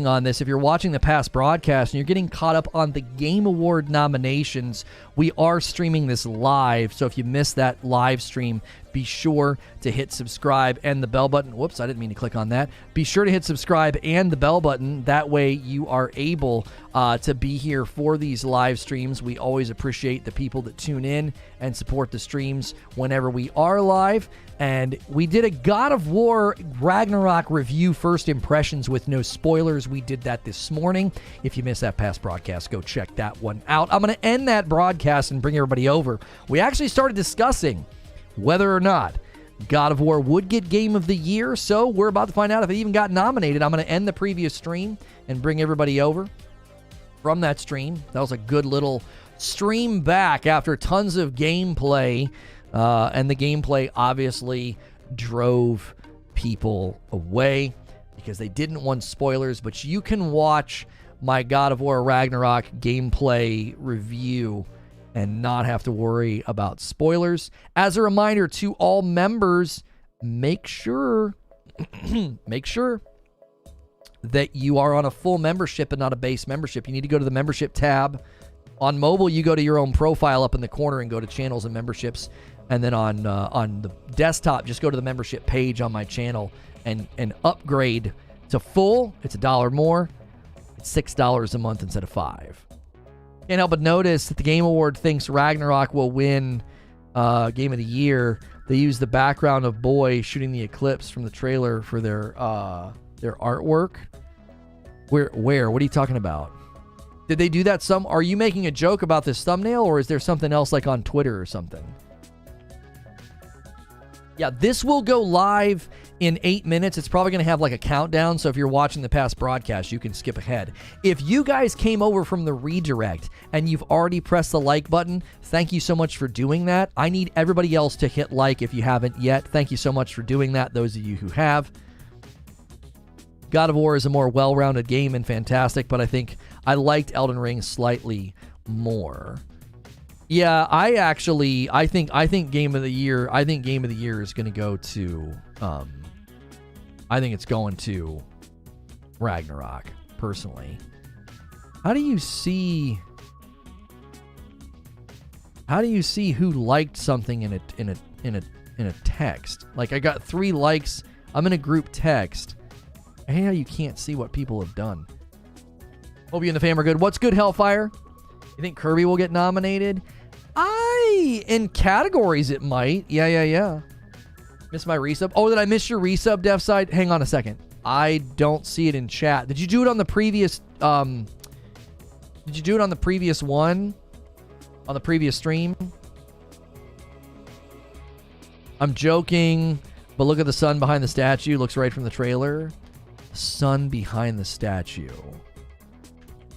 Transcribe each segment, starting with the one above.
on this. If you're watching the past broadcast and you're getting caught up on the Game Award nominations, we are streaming this live. So if you missed that live stream, be sure to hit subscribe and the bell button. Whoops, I didn't mean to click on that. Be sure to hit subscribe and the bell button. That way you are able to be here for these live streams. We always appreciate the people that tune in and support the streams whenever we are live. And we did a God of War Ragnarok review first impressions with no spoilers. We did that this morning. If you missed that past broadcast, go check that one out. I'm going to end that broadcast and bring everybody over. We actually started discussing whether or not God of War would get Game of the Year. So we're about to find out if it even got nominated. I'm going to end the previous stream and bring everybody over from that stream. That was a good little stream back after tons of gameplay. And the gameplay obviously drove people away because they didn't want spoilers. But you can watch my God of War Ragnarok gameplay review and not have to worry about spoilers. As a reminder to all members, make sure that you are on a full membership and not a base membership. You need to go to the membership tab. On mobile, you go to your own profile up in the corner and go to channels and memberships. And then on the desktop, just go to the membership page on my channel and upgrade to full. It's $1 more. It's $6 a month instead of $5. Can't help but notice that the Game Award thinks Ragnarok will win Game of the Year. They use the background of Boy shooting the eclipse from the trailer for their artwork. Where? What are you talking about? Did they do that? Are you making a joke about this thumbnail, or is there something else like on Twitter or something? Yeah, this will go live in 8 minutes. It's probably going to have like a countdown, so if you're watching the past broadcast, you can skip ahead. If you guys came over from the redirect and you've already pressed the like button, thank you so much for doing that. I need everybody else to hit like if you haven't yet. Thank you so much for doing that, those of you who have. God of War is a more well-rounded game and fantastic, but I think I liked Elden Ring slightly more. Yeah, I think Game of the Year. I think Game of the Year is going to go to. I think it's going to Ragnarok. Personally, how do you see who liked something in a text? Like I got 3 likes. I'm in a group text. I hate how you can't see what people have done. Hope you and the fam are good. What's good, Hellfire? You think Kirby will get nominated? In categories it might. Yeah. Missed my resub. Oh, did I miss your resub, Def Side? Hang on a second. I don't see it in chat. Did you do it on the previous one? On the previous stream? I'm joking, but look at the sun behind the statue. Looks right from the trailer. Sun behind the statue.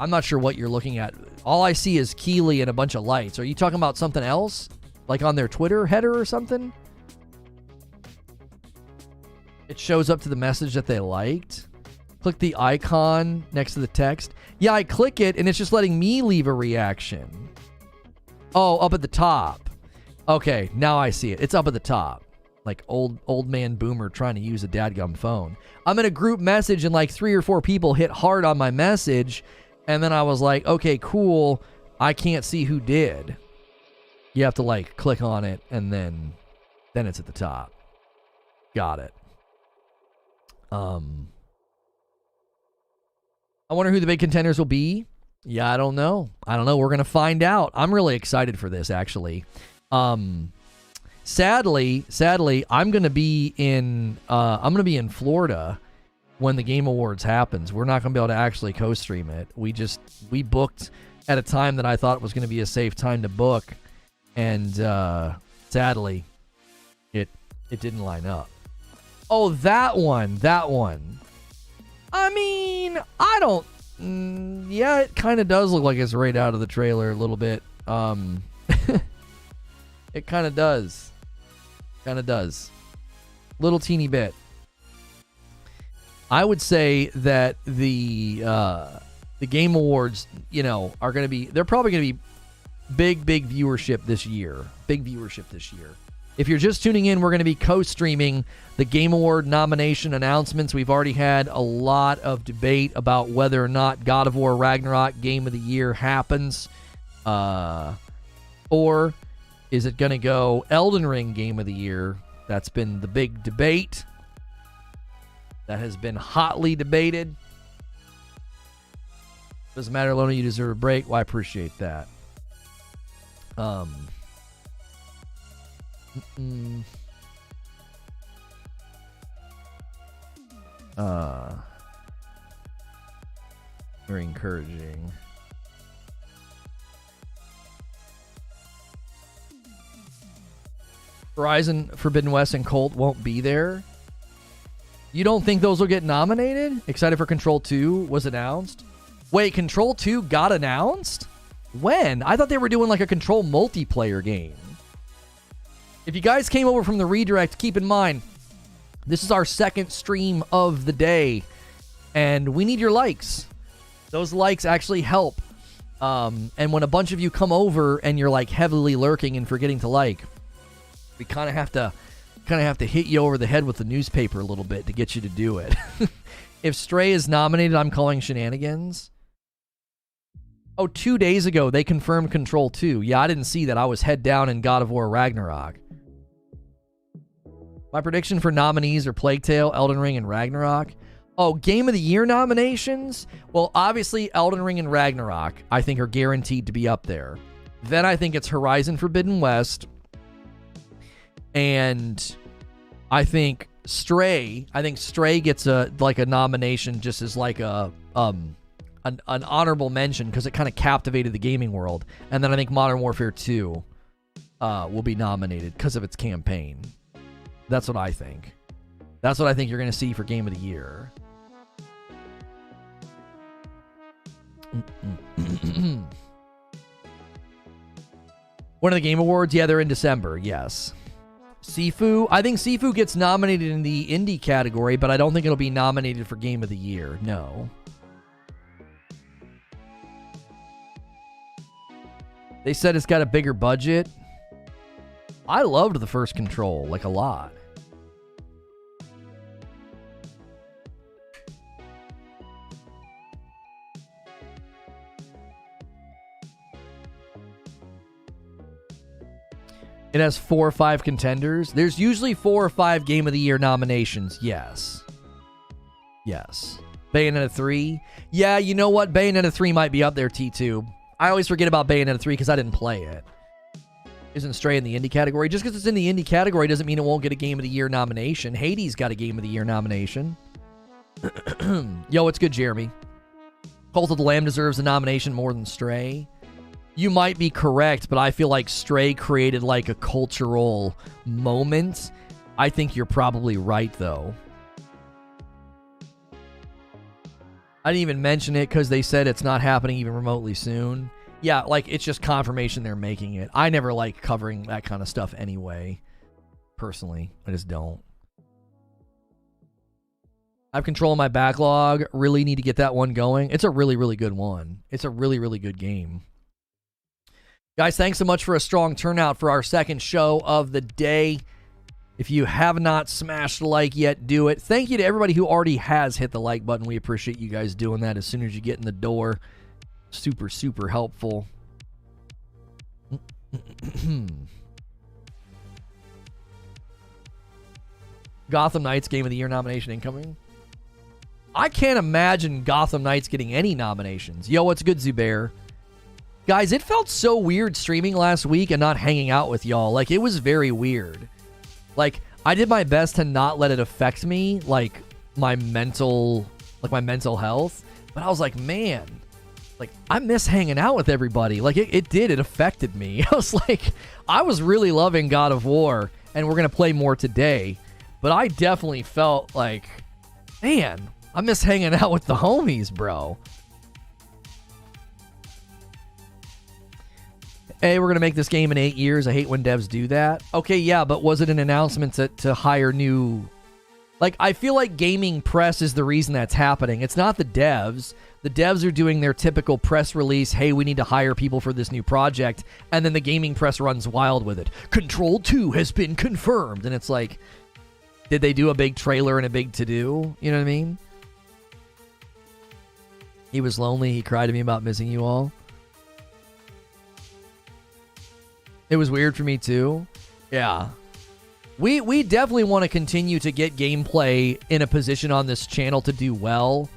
I'm not sure what you're looking at. All I see is Keighley and a bunch of lights. Are you talking about something else? Like on their Twitter header or something? It shows up to the message that they liked. Click the icon next to the text. Yeah, I click it and it's just letting me leave a reaction. Oh, up at the top. Okay, now I see it. It's up at the top. Like old man boomer trying to use a dadgum phone. I'm in a group message and like 3 or 4 people hit heart on my message. And then I was like, okay, cool. I can't see who did. You have to like click on it and then it's at the top. Got it. I wonder who the big contenders will be. Yeah, I don't know. We're going to find out. I'm really excited for this, actually. Sadly, I'm going to be in Florida when the Game Awards happens. We're not going to be able to actually co-stream it. We booked at a time that I thought was going to be a safe time to book, and sadly, it didn't line up. Oh, that one. I mean, I don't. Yeah, it kind of does look like it's right out of the trailer a little bit. It kind of does. Little teeny bit. I would say that the Game Awards, are going to be. They're probably going to be big viewership this year. If you're just tuning in, we're going to be co-streaming the Game Award nomination announcements. We've already had a lot of debate about whether or not God of War Ragnarok Game of the Year happens. Or is it going to go Elden Ring Game of the Year? That's been the big debate. That has been hotly debated. Doesn't matter, Lono, you deserve a break. Well, I appreciate that. Very encouraging. Horizon Forbidden West and Colt won't be there. You don't think those will get nominated? Excited for Control 2 was announced. Wait, Control 2 got announced? When? I thought they were doing like a Control multiplayer game. If you guys came over from the redirect, keep in mind, this is our second stream of the day, and we need your likes. Those likes actually help. And when a bunch of you come over and you're like heavily lurking and forgetting to like, we kind of have to hit you over the head with the newspaper a little bit to get you to do it. If Stray is nominated, I'm calling shenanigans. Oh, 2 days ago, they confirmed Control 2. Yeah, I didn't see that. I was head down in God of War Ragnarok. My prediction for nominees are Plague Tale, Elden Ring, and Ragnarok. Oh, Game of the Year nominations? Well, obviously, Elden Ring and Ragnarok, I think, are guaranteed to be up there. Then I think it's Horizon Forbidden West. And I think Stray gets a nomination just as like an honorable mention because it kind of captivated the gaming world. And then I think Modern Warfare 2 will be nominated because of its campaign. That's what I think. That's what I think you're going to see for Game of the Year. One of the Game Awards? Yeah, they're in December. Yes. Sifu? I think Sifu gets nominated in the indie category, but I don't think it'll be nominated for Game of the Year. No. They said it's got a bigger budget. I loved the first Control, like a lot. It has 4 or 5 contenders. There's usually 4 or 5 Game of the Year nominations. Yes. Yes. Bayonetta 3. Yeah, you know what? Bayonetta 3 might be up there, T2. I always forget about Bayonetta 3 because I didn't play it. Isn't Stray in the indie category? Just because it's in the indie category doesn't mean it won't get a Game of the Year nomination. Hades got a Game of the Year nomination. Yo, what's good, Jeremy? Cult of the Lamb deserves a nomination more than Stray. You might be correct, but I feel like Stray created like a cultural moment. I think you're probably right, though. I didn't even mention it because they said it's not happening even remotely soon. Yeah, like, it's just confirmation they're making it. I never like covering that kind of stuff anyway. Personally, I just don't. I have Control of my backlog. Really need to get that one going. It's a really, really good one. It's a really, really good game. Guys, thanks so much for a strong turnout for our second show of the day. If you have not smashed a like yet, do it. Thank you to everybody who already has hit the like button. We appreciate you guys doing that as soon as you get in the door. Super, super helpful. Gotham Knights Game of the Year nomination incoming. I can't imagine Gotham Knights getting any nominations. Yo, what's good, Zubair? Guys, it felt so weird streaming last week and not hanging out with y'all. Like, it was very weird. Like, I did my best to not let it affect me, like my mental health. But I was like, man, like, I miss hanging out with everybody. Like, it did. It affected me. I was like, I was really loving God of War, and we're going to play more today. But I definitely felt like, man, I miss hanging out with the homies, bro. Hey, we're going to make this game in 8 years. I hate when devs do that. Okay, yeah, but was it an announcement to hire new Like, I feel like gaming press is the reason that's happening. It's not the devs. The devs are doing their typical press release, hey, we need to hire people for this new project, and then the gaming press runs wild with it. Control 2 has been confirmed. And it's like, did they do a big trailer and a big to-do? You know what I mean? He was lonely. He cried to me about missing you all. It was weird for me, too. Yeah. We definitely want to continue to get gameplay in a position on this channel to do well.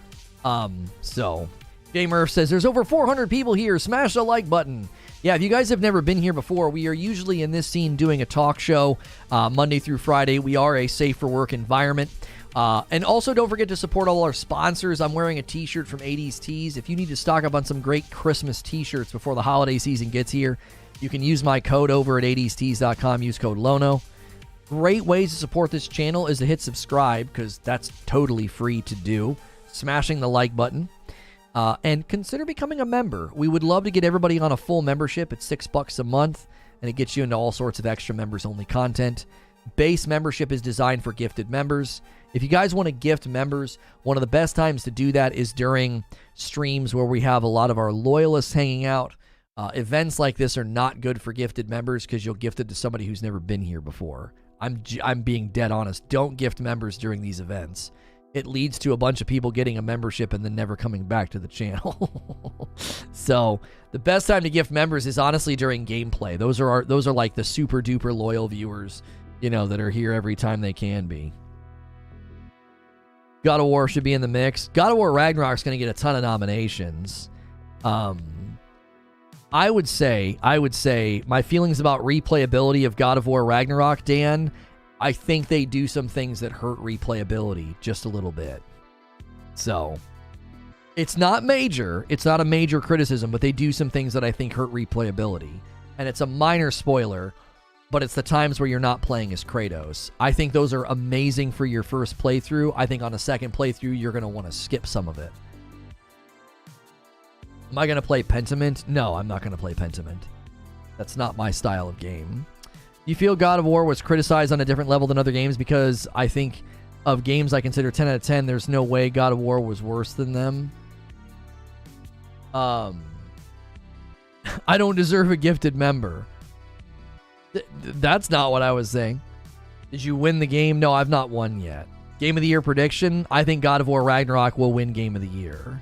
So, Gamer says, there's over 400 people here. Smash the like button. Yeah, if you guys have never been here before, we are usually in this scene doing a talk show Monday through Friday. We are a safe for work environment. And also, don't forget to support all our sponsors. I'm wearing a t-shirt from 80s Tees. If you need to stock up on some great Christmas t-shirts before the holiday season gets here, you can use my code over at 80stees.com. Use code Lono. Great ways to support this channel is to hit subscribe, because that's totally free to do. Smashing the like button. And consider becoming a member. We would love to get everybody on a full membership. It's $6 a month, and it gets you into all sorts of extra members-only content. Base membership is designed for gifted members. If you guys want to gift members, one of the best times to do that is during streams where we have a lot of our loyalists hanging out. Events like this are not good for gifted members because you'll gift it to somebody who's never been here before. I'm being dead honest. Don't gift members during these events. It leads to a bunch of people getting a membership and then never coming back to the channel. So the best time to gift members is honestly during gameplay. Those are like the super duper loyal viewers, you know, that are here every time they can be. God of War should be in the mix. God of War Ragnarok is going to get a ton of nominations. I would say my feelings about replayability of God of War Ragnarok, Dan, I think they do some things that hurt replayability just a little bit. So, it's not major. It's not a major criticism, but they do some things that I think hurt replayability. And it's a minor spoiler, but it's the times where you're not playing as Kratos. I think those are amazing for your first playthrough. I think on a second playthrough, you're going to want to skip some of it. Am I going to play Pentiment? No, I'm not going to play Pentiment. That's not my style of game. You feel God of War was criticized on a different level than other games? Because I think of games I consider 10 out of 10, there's no way God of War was worse than them. I don't deserve a gifted member. That's not what I was saying. Did you win the game? No, I've not won yet. Game of the Year prediction? I think God of War Ragnarok will win Game of the Year.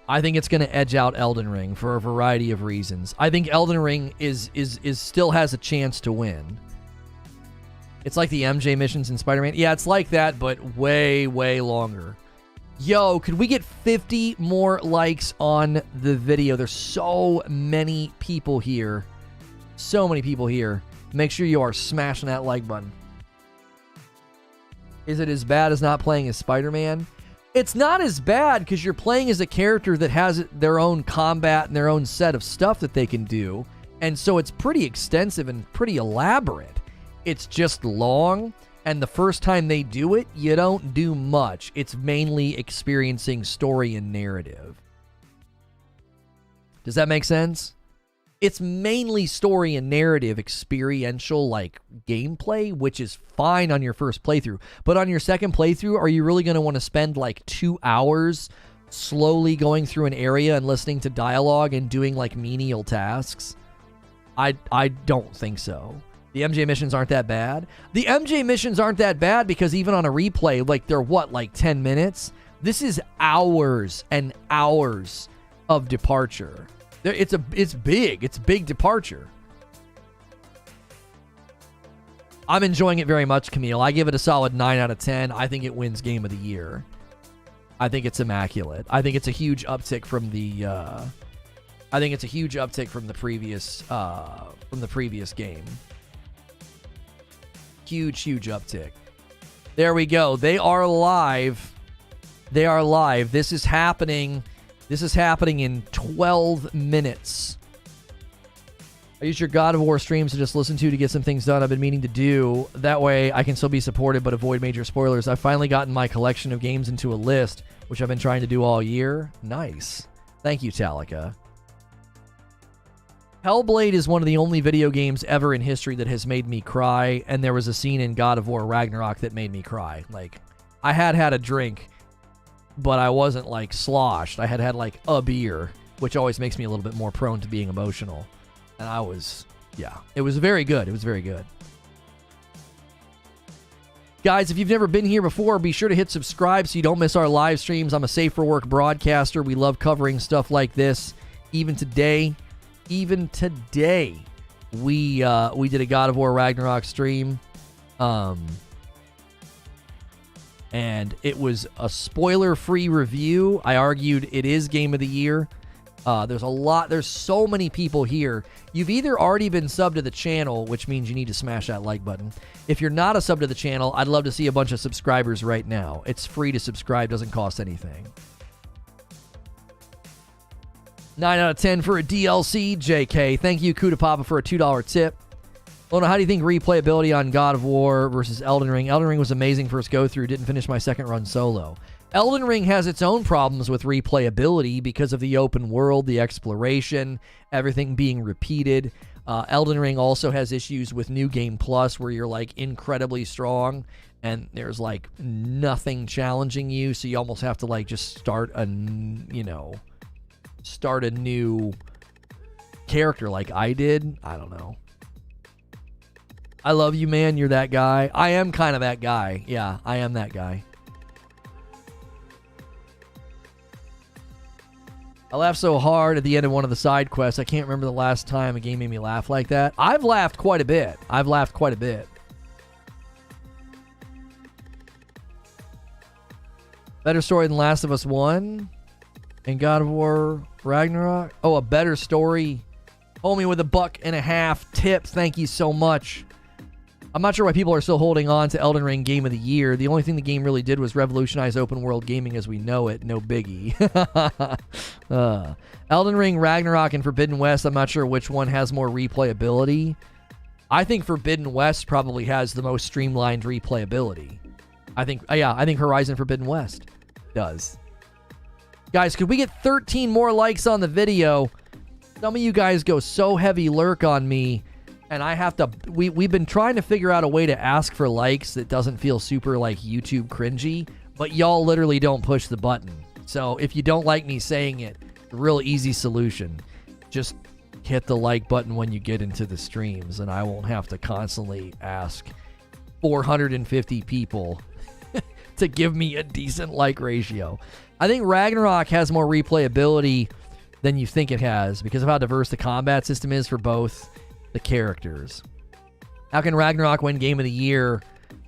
I think it's going to edge out Elden Ring for a variety of reasons. I think Elden Ring is still has a chance to win. It's like the MJ missions in Spider-Man. Yeah, it's like that, but way, way longer. Yo, could we get 50 more likes on the video? There's so many people here. So many people here. Make sure you are smashing that like button. Is it as bad as not playing as Spider-Man? It's not as bad because you're playing as a character that has their own combat and their own set of stuff that they can do. And so it's pretty extensive and pretty elaborate. It's just long, and the first time they do it, you don't do much. It's mainly experiencing story and narrative. Does that make sense? It's mainly story and narrative, experiential, like, gameplay, which is fine on your first playthrough. But on your second playthrough, are you really going to want to spend, like, 2 hours slowly going through an area and listening to dialogue and doing, like, menial tasks? I don't think so. The MJ missions aren't that bad. The MJ missions aren't that bad because even on a replay, like, they're, what, like 10 minutes? This is hours and hours of departure. It's big. It's big departure. I'm enjoying it very much, Camille. I give it a solid 9 out of 10. I think it wins Game of the Year. I think it's immaculate. I think it's a huge uptick from the. I think it's a huge uptick from the previous game. Huge uptick. There we go. They are live. They are live. This is happening. This is happening in 12 minutes. I use your God of War streams to just listen to get some things done I've been meaning to do. That way I can still be supported but avoid major spoilers. I've finally gotten my collection of games into a list, which I've been trying to do all year. Nice. Thank you, Talika. Hellblade is one of the only video games ever in history that has made me cry, and there was a scene in God of War Ragnarok that made me cry. Like, I had a drink, but I wasn't, like, sloshed. I had, like, a beer, which always makes me a little bit more prone to being emotional. And I was, yeah, it was very good. It was very good. Guys, if you've never been here before, be sure to hit subscribe so you don't miss our live streams. I'm a Safe for Work broadcaster. We love covering stuff like this. Even today, we did a God of War Ragnarok stream. And it was a spoiler-free review. I argued it is Game of the Year. There's so many people here. You've either already been subbed to the channel, which means you need to smash that like button. If you're not a sub to the channel, I'd love to see a bunch of subscribers right now. It's free to subscribe, doesn't cost anything. 9 out of 10 for a DLC, JK. Thank you, Kuda Papa, for a $2 tip. Lono, how do you think replayability on God of War versus Elden Ring? Elden Ring was amazing first go-through. Didn't finish my second run solo. Elden Ring has its own problems with replayability because of the open world, the exploration, everything being repeated. Elden Ring also has issues with New Game Plus where you're, like, incredibly strong and there's, like, nothing challenging you, so you almost have to, like, just start a new character like I did. I don't know. I love you, man. You're that guy. I am kind of that guy. Yeah, I am that guy. I laughed so hard at the end of one of the side quests. I can't remember the last time a game made me laugh like that. I've laughed quite a bit. Better story than Last of Us 1 and God of War Ragnarok. Oh, a better story. Homie with $1.50 tip. Thank you so much. I'm not sure why people are still holding on to Elden Ring Game of the Year. The only thing the game really did was revolutionize open world gaming as we know it. No biggie. Elden Ring, Ragnarok, and Forbidden West. I'm not sure which one has more replayability. I think Forbidden West probably has the most streamlined replayability. I think Horizon Forbidden West does. Guys, could we get 13 more likes on the video? Some of you guys go so heavy lurk on me. And I have to, we've been trying to figure out a way to ask for likes that doesn't feel super, like, YouTube cringy, but y'all literally don't push the button. So if you don't like me saying it, a real easy solution. Just hit the like button when you get into the streams, and I won't have to constantly ask 450 people to give me a decent like ratio. I think Ragnarok has more replayability than you think it has because of how diverse the combat system is for both the characters. How can Ragnarok win Game of the Year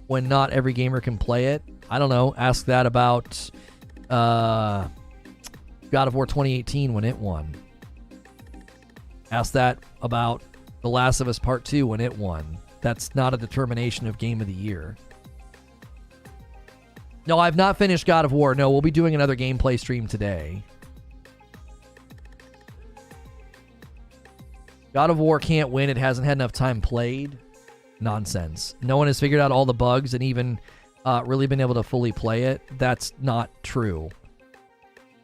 when not every gamer can play it? I don't know. Ask that about God of War 2018 when it won. Ask that about The Last of Us Part 2 when it won. That's not a determination of Game of the Year. No, I've not finished God of War. No, we'll be doing another gameplay stream today. God of War can't win. It hasn't had enough time played. Nonsense. No one has figured out all the bugs and even really been able to fully play it. That's not true.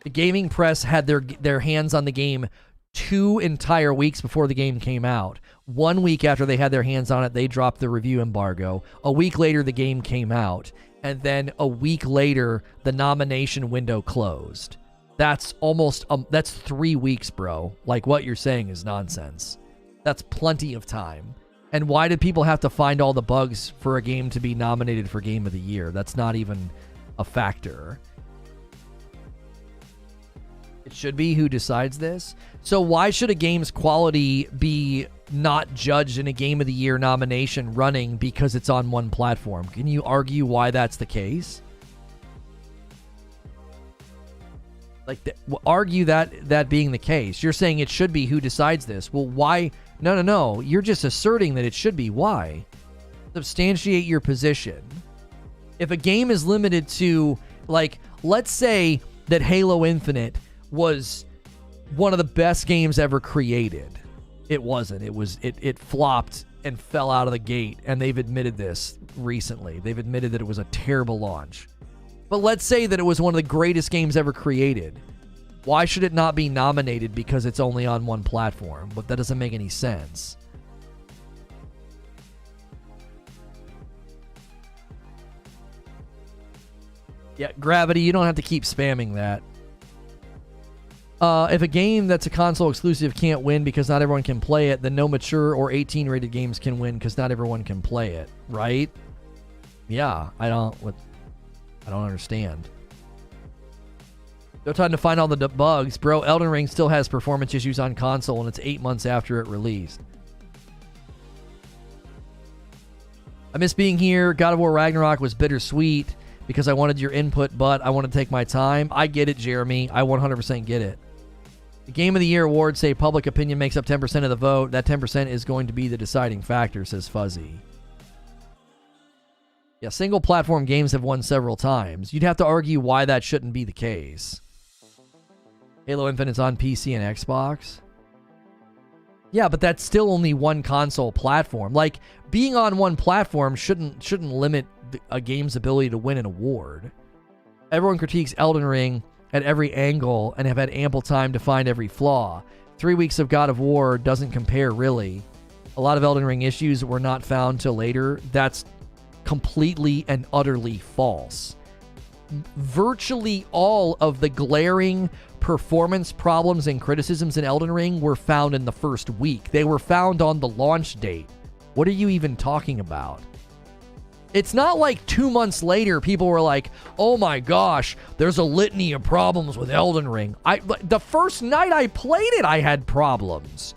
The gaming press had their hands on the game 2 entire weeks before the game came out. 1 week after they had their hands on it, they dropped the review embargo. A week later, the game came out. And then a week later, the nomination window closed. That's almost, that's 3 weeks, bro. Like, what you're saying is nonsense. That's plenty of time. And why did people have to find all the bugs for a game to be nominated for Game of the Year? That's not even a factor. It should be who decides this. So why should a game's quality be not judged in a Game of the Year nomination running because it's on one platform? Can you argue why that's the case? Like, argue that being the case. You're saying it should be who decides this. Well, why? No. You're just asserting that it should be. Why? Substantiate your position. If a game is limited to, like, let's say that Halo Infinite was one of the best games ever created. It wasn't. It flopped and fell out of the gate, and they've admitted this recently. They've admitted that it was a terrible launch. But let's say that it was one of the greatest games ever created. Why should it not be nominated because it's only on one platform? But that doesn't make any sense. Yeah, Gravity, you don't have to keep spamming that. If a game that's a console exclusive can't win because not everyone can play it, then no mature or 18 rated games can win because not everyone can play it, right? Yeah, I don't understand. No time to find all the bugs. Bro, Elden Ring still has performance issues on console and it's 8 months after it released. I miss being here. God of War Ragnarok was bittersweet because I wanted your input, but I want to take my time. I get it, Jeremy. I 100% get it. The Game of the Year awards say public opinion makes up 10% of the vote. That 10% is going to be the deciding factor, says Fuzzy. Yeah, single platform games have won several times. You'd have to argue why that shouldn't be the case. Halo Infinite's on PC and Xbox. Yeah, but that's still only one console platform. Like, being on one platform shouldn't limit a game's ability to win an award. Everyone critiques Elden Ring at every angle and have had ample time to find every flaw. 3 weeks of God of War doesn't compare, really. A lot of Elden Ring issues were not found till later. That's completely and utterly false. Virtually all of the glaring performance problems and criticisms in Elden Ring were found in the first week. They were found on the launch date. What are you even talking about? It's not like 2 months later people were like, oh my gosh, there's a litany of problems with Elden Ring. The first night I played it, I had problems.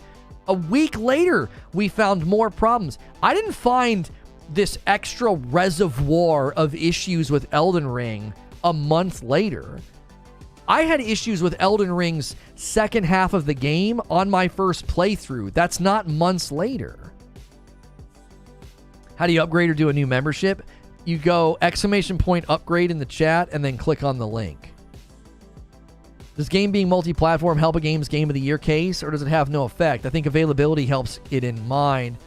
A week later, we found more problems. I didn't find this extra reservoir of issues with Elden Ring a month later. I had issues with Elden Ring's second half of the game on my first playthrough. That's not months later. How do you upgrade or do a new membership? You go ! upgrade in the chat and then click on the link. Does game being multi-platform help a game's Game of the Year case, or does it have no effect? I think availability helps it in mind.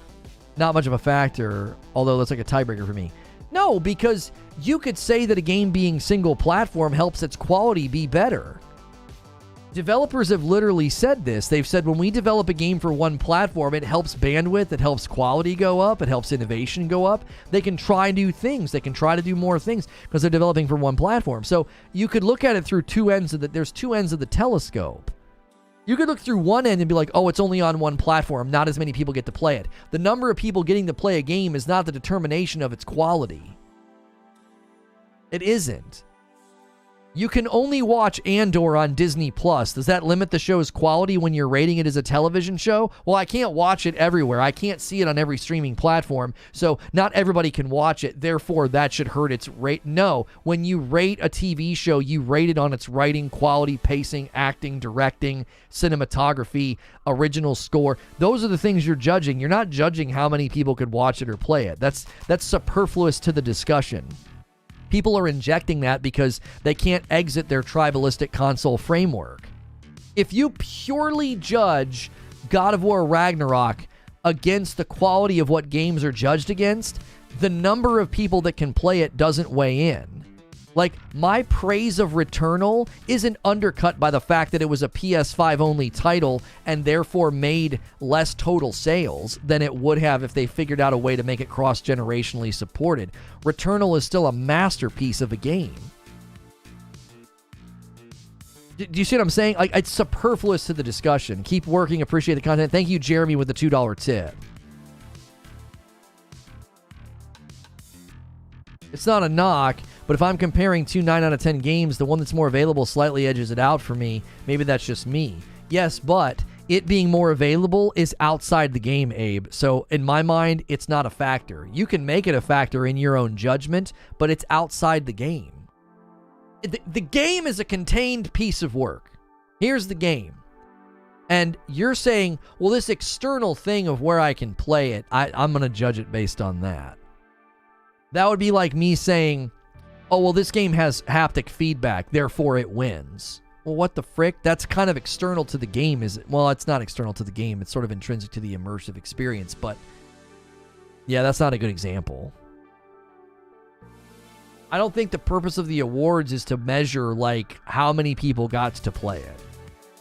Not much of a factor, although that's like a tiebreaker for me. No, because you could say that a game being single platform helps its quality be better. Developers have literally said this. They've said when we develop a game for one platform, it helps bandwidth, it helps quality go up, it helps innovation go up. They can try new things. They can try to do more things because they're developing for one platform. So you could look at it through two ends of the, there's two ends of the telescope. You could look through one end and be like, oh, it's only on one platform. Not as many people get to play it. The number of people getting to play a game is not the determination of its quality. It isn't. You can only watch Andor on Disney Plus. Does that limit the show's quality when you're rating it as a television show? Well, I can't watch it everywhere. I can't see it on every streaming platform, so not everybody can watch it. Therefore, that should hurt its rate. No, when you rate a TV show, you rate it on its writing, quality, pacing, acting, directing, cinematography, original score. Those are the things you're judging. You're not judging how many people could watch it or play it. That's superfluous to the discussion. People are injecting that because they can't exit their tribalistic console framework. If you purely judge God of War Ragnarok against the quality of what games are judged against, the number of people that can play it doesn't weigh in. Like, my praise of Returnal isn't undercut by the fact that it was a PS5 only title and therefore made less total sales than it would have if they figured out a way to make it cross-generationally supported. Returnal is still a masterpiece of a game. Do you see what I'm saying? Like, it's superfluous to the discussion. Keep working. Appreciate the content. Thank you, Jeremy, with the $2 tip. It's not a knock, but if I'm comparing two 9 out of 10 games, the one that's more available slightly edges it out for me. Maybe that's just me. Yes, but it being more available is outside the game, Abe. So in my mind, it's not a factor. You can make it a factor in your own judgment, but it's outside the game. The game is a contained piece of work. Here's the game. And you're saying, well, this external thing of where I can play it, I'm going to judge it based on that. That would be like me saying, oh, well, this game has haptic feedback, therefore it wins. Well, what the frick? That's kind of external to the game, is it? Well, it's not external to the game. It's sort of intrinsic to the immersive experience, but yeah, that's not a good example. I don't think the purpose of the awards is to measure, like, how many people got to play it.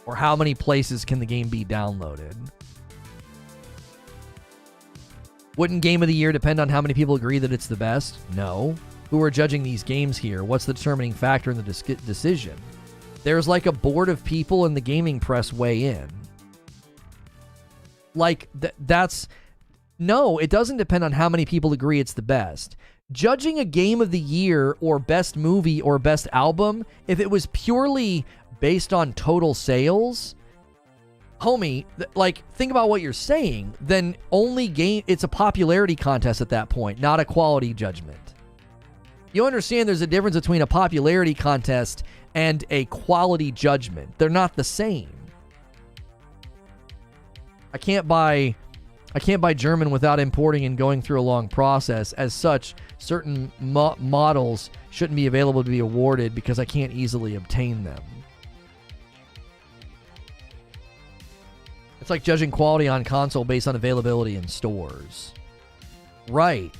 Or how many places can the game be downloaded? Wouldn't Game of the Year depend on how many people agree that it's the best? No. Who are judging these games here? What's the determining factor in the decision? There's like a board of people in the gaming press weigh in. Like, that's... No, it doesn't depend on how many people agree it's the best. Judging a Game of the Year or best movie or best album, if it was purely based on total sales, homie, like, think about what you're saying. Then it's a popularity contest at that point, not a quality judgment. You understand there's a difference between a popularity contest and a quality judgment. They're not the same. I can't buy German without importing and going through a long process. As such, certain models shouldn't be available to be awarded because I can't easily obtain them. It's like judging quality on console based on availability in stores. Right.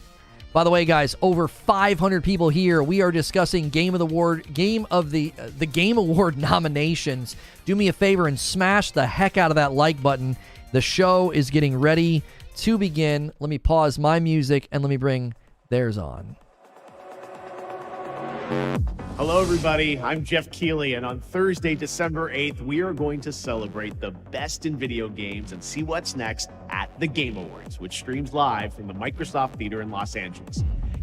By the way, guys, over 500 people here. We are discussing Game of the Game Award nominations. Do me a favor and smash the heck out of that like button. The show is getting ready to begin. Let me pause my music and let me bring theirs on. Hello, everybody. I'm Geoff Keighley, and on Thursday, December 8th, we are going to celebrate the best in video games and see what's next at the Game Awards, which streams live from the Microsoft Theater in Los Angeles.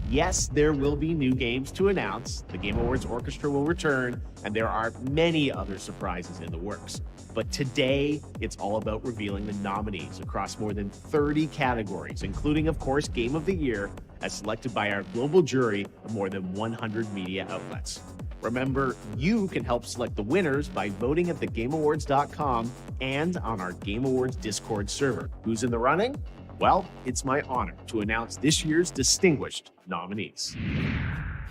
Yes, there will be new games to announce. The Game Awards Orchestra will return, and there are many other surprises in the works. But today, it's all about revealing the nominees across more than 30 categories, including, of course, Game of the Year, as selected by our global jury of more than 100 media outlets. Remember, you can help select the winners by voting at thegameawards.com and on our Game Awards Discord server. Who's in the running? Well, it's my honor to announce this year's distinguished nominees.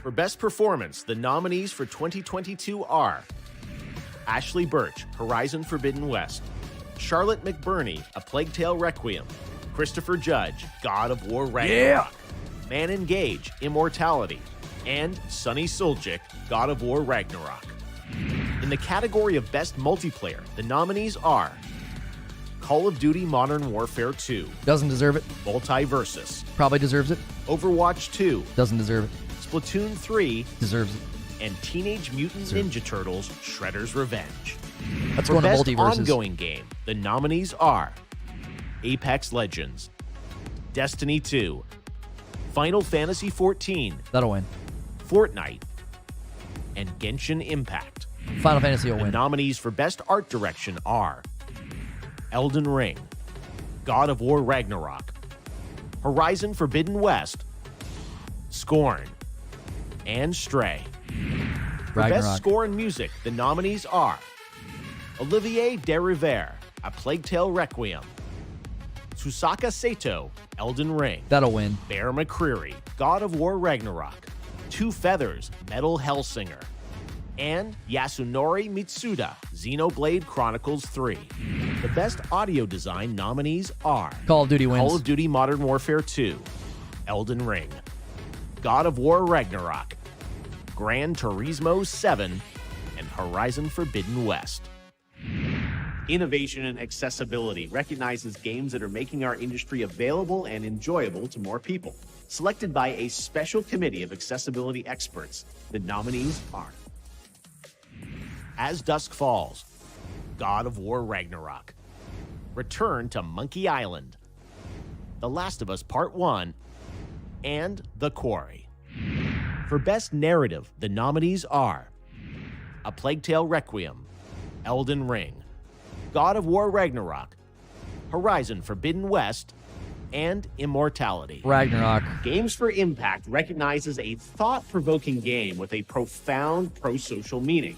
For Best Performance, the nominees for 2022 are Ashley Birch, Horizon Forbidden West; Charlotte McBurney, A Plague Tale Requiem; Christopher Judge, God of War Ragnarok; Man Engage, Immortality; and Sonny Suljic, God of War Ragnarok. In the category of Best Multiplayer, the nominees are Call of Duty Modern Warfare 2. Doesn't deserve it. Multiversus. Probably deserves it. Overwatch 2. Doesn't deserve it. Splatoon 3. Deserves it. And Teenage Mutant Ninja Turtles Shredder's Revenge. Let's For go to Best multiverses. Ongoing Game, the nominees are Apex Legends, Destiny 2, Final Fantasy XIV, That'll win. Fortnite, and Genshin Impact. Final Fantasy will The win. nominees for Best Art Direction are Elden Ring, God of War Ragnarok, Horizon Forbidden West, Scorn, and Stray. For Best Ragnarok. Score and Music, the nominees are Olivier Derivière, A Plague Tale Requiem; Susaka Sato, Elden Ring; That'll win. Bear McCreary, God of War Ragnarok; Two Feathers, Metal Hellsinger; and Yasunori Mitsuda, Xenoblade Chronicles 3. The Best Audio Design nominees are Call of Duty wins. Call of Duty Modern Warfare 2, Elden Ring, God of War Ragnarok, Gran Turismo 7, and Horizon Forbidden West. Innovation and accessibility recognizes games that are making our industry available and enjoyable to more people. Selected by a special committee of accessibility experts, the nominees are As Dusk Falls, God of War Ragnarok, Return to Monkey Island, The Last of Us Part 1, and The Quarry. For Best Narrative, the nominees are A Plague Tale Requiem, Elden Ring, God of War Ragnarok, Horizon Forbidden West, and Immortality. Ragnarok. Games for Impact recognizes a thought-provoking game with a profound pro-social meaning.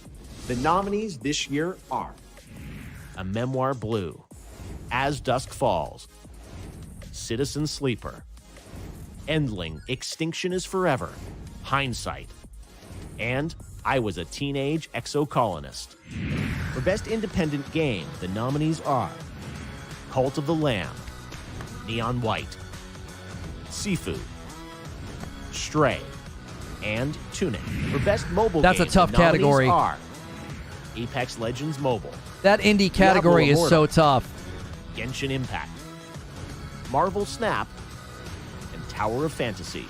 The nominees this year are A Memoir Blue, As Dusk Falls, Citizen Sleeper, Endling, Extinction is Forever, Hindsight, and I Was a Teenage Exocolonist. For Best Independent Game, the nominees are Cult of the Lamb, Neon White, Sifu, Stray, and Tunic. For Best Mobile That's Game, a tough the nominees category. are Apex Legends Mobile, That indie category is so tough. Genshin Impact, Marvel Snap, and Tower of Fantasy.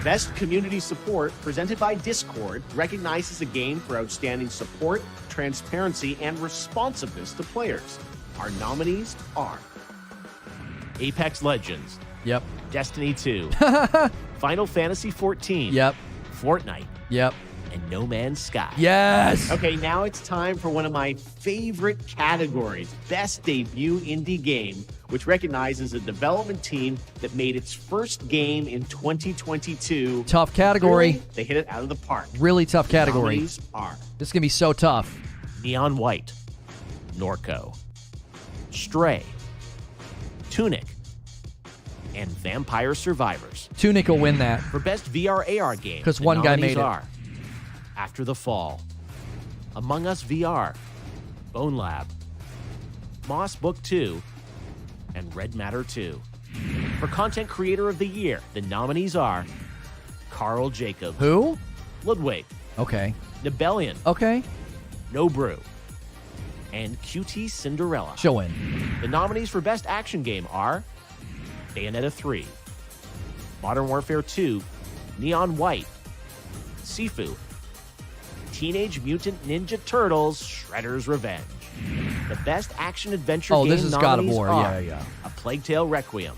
Best Community Support, presented by Discord, recognizes a game for outstanding support, transparency, and responsiveness to players. Our nominees are Apex Legends, Yep. Destiny 2, Final Fantasy 14, Yep. Fortnite, Yep. and No Man's Sky. Yes. Okay, now it's time for one of my favorite categories, Best Debut Indie Game, which recognizes a development team that made its first game in 2022. Tough category. Really, they hit it out of the park. Really tough category. Nominees are This is going to be so tough. Neon White, Norco, Stray, Tunic, and Vampire Survivors. Tunic will win that. For Best VR AR Game, 'Cause the one guy nominees made it. are After the Fall, Among Us VR, Bone Lab, Moss Book 2, and Red Matter 2. For Content Creator of the Year, the nominees are Carl Jacob, Who? Ludwig, Okay. Nebellion, Okay. No Brew, and QT Cinderella. She'll win. The nominees for Best Action Game are Bayonetta 3, Modern Warfare 2, Neon White, Sifu, Teenage Mutant Ninja Turtles, Shredder's Revenge. The Best Action Adventure Game Oh, this is God of nominees War. are Yeah. A Plague Tale Requiem,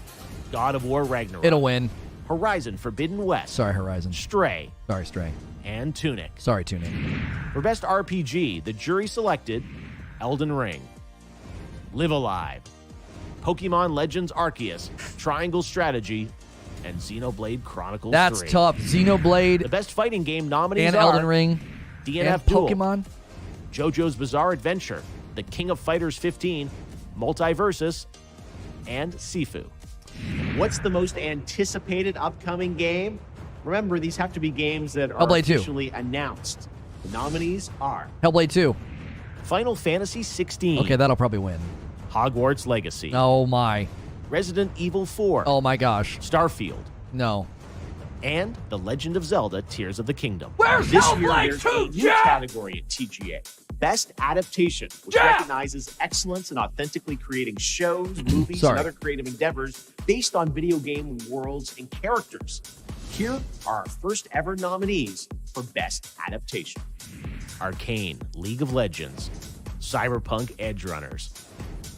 God of War Ragnarok, It'll win. Horizon Forbidden West, Sorry, Horizon. Stray, Sorry, Stray. and Tunic. Sorry, Tunic. For Best RPG, the jury selected Elden Ring, Live Alive, Pokemon Legends Arceus, Triangle Strategy, and Xenoblade Chronicles That's 3. tough. The Xenoblade Best Fighting Game nominees and are Elden Ring DNF and Duel, Pokemon. JoJo's Bizarre Adventure, The King of Fighters 15, Multiversus, and Sifu. What's the most anticipated upcoming game? Remember, these have to be games that are Hellblade 2. officially announced. The nominees are Hellblade 2. Final Fantasy 16, Okay, that'll probably win. Hogwarts Legacy, Oh, my. Resident Evil 4, Oh, my gosh. Starfield, No. and The Legend of Zelda Tears of the Kingdom. Where's This year, Hellblade there's 2, a new Jeff? category at TGA. Best Adaptation, which recognizes excellence in authentically creating shows, movies, Sorry. and other creative endeavors based on video game worlds and characters. Here are our first ever nominees for Best Adaptation. Arcane, League of Legends, Cyberpunk Edge Runners,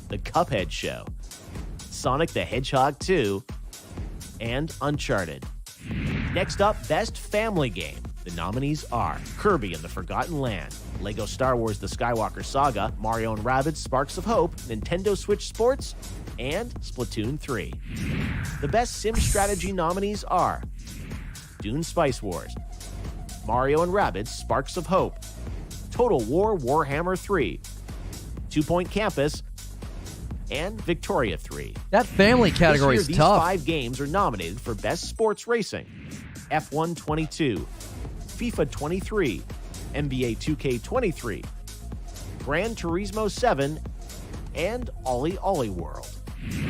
The Cuphead Show, Sonic the Hedgehog 2, and Uncharted. Next up, Best Family Game. The nominees are Kirby and the Forgotten Land, Lego Star Wars The Skywalker Saga, Mario and Rabbids Sparks of Hope, Nintendo Switch Sports, and Splatoon 3. The Best Sim Strategy nominees are Dune Spice Wars, Mario and Rabbids Sparks of Hope, Total War Warhammer 3, 2 Point Campus, and Victoria 3. That family category This is year, tough. These 5 games are nominated for Best Sports Racing, F1 22, FIFA 23, NBA 2K 23, Gran Turismo 7, and Ollie Ollie World.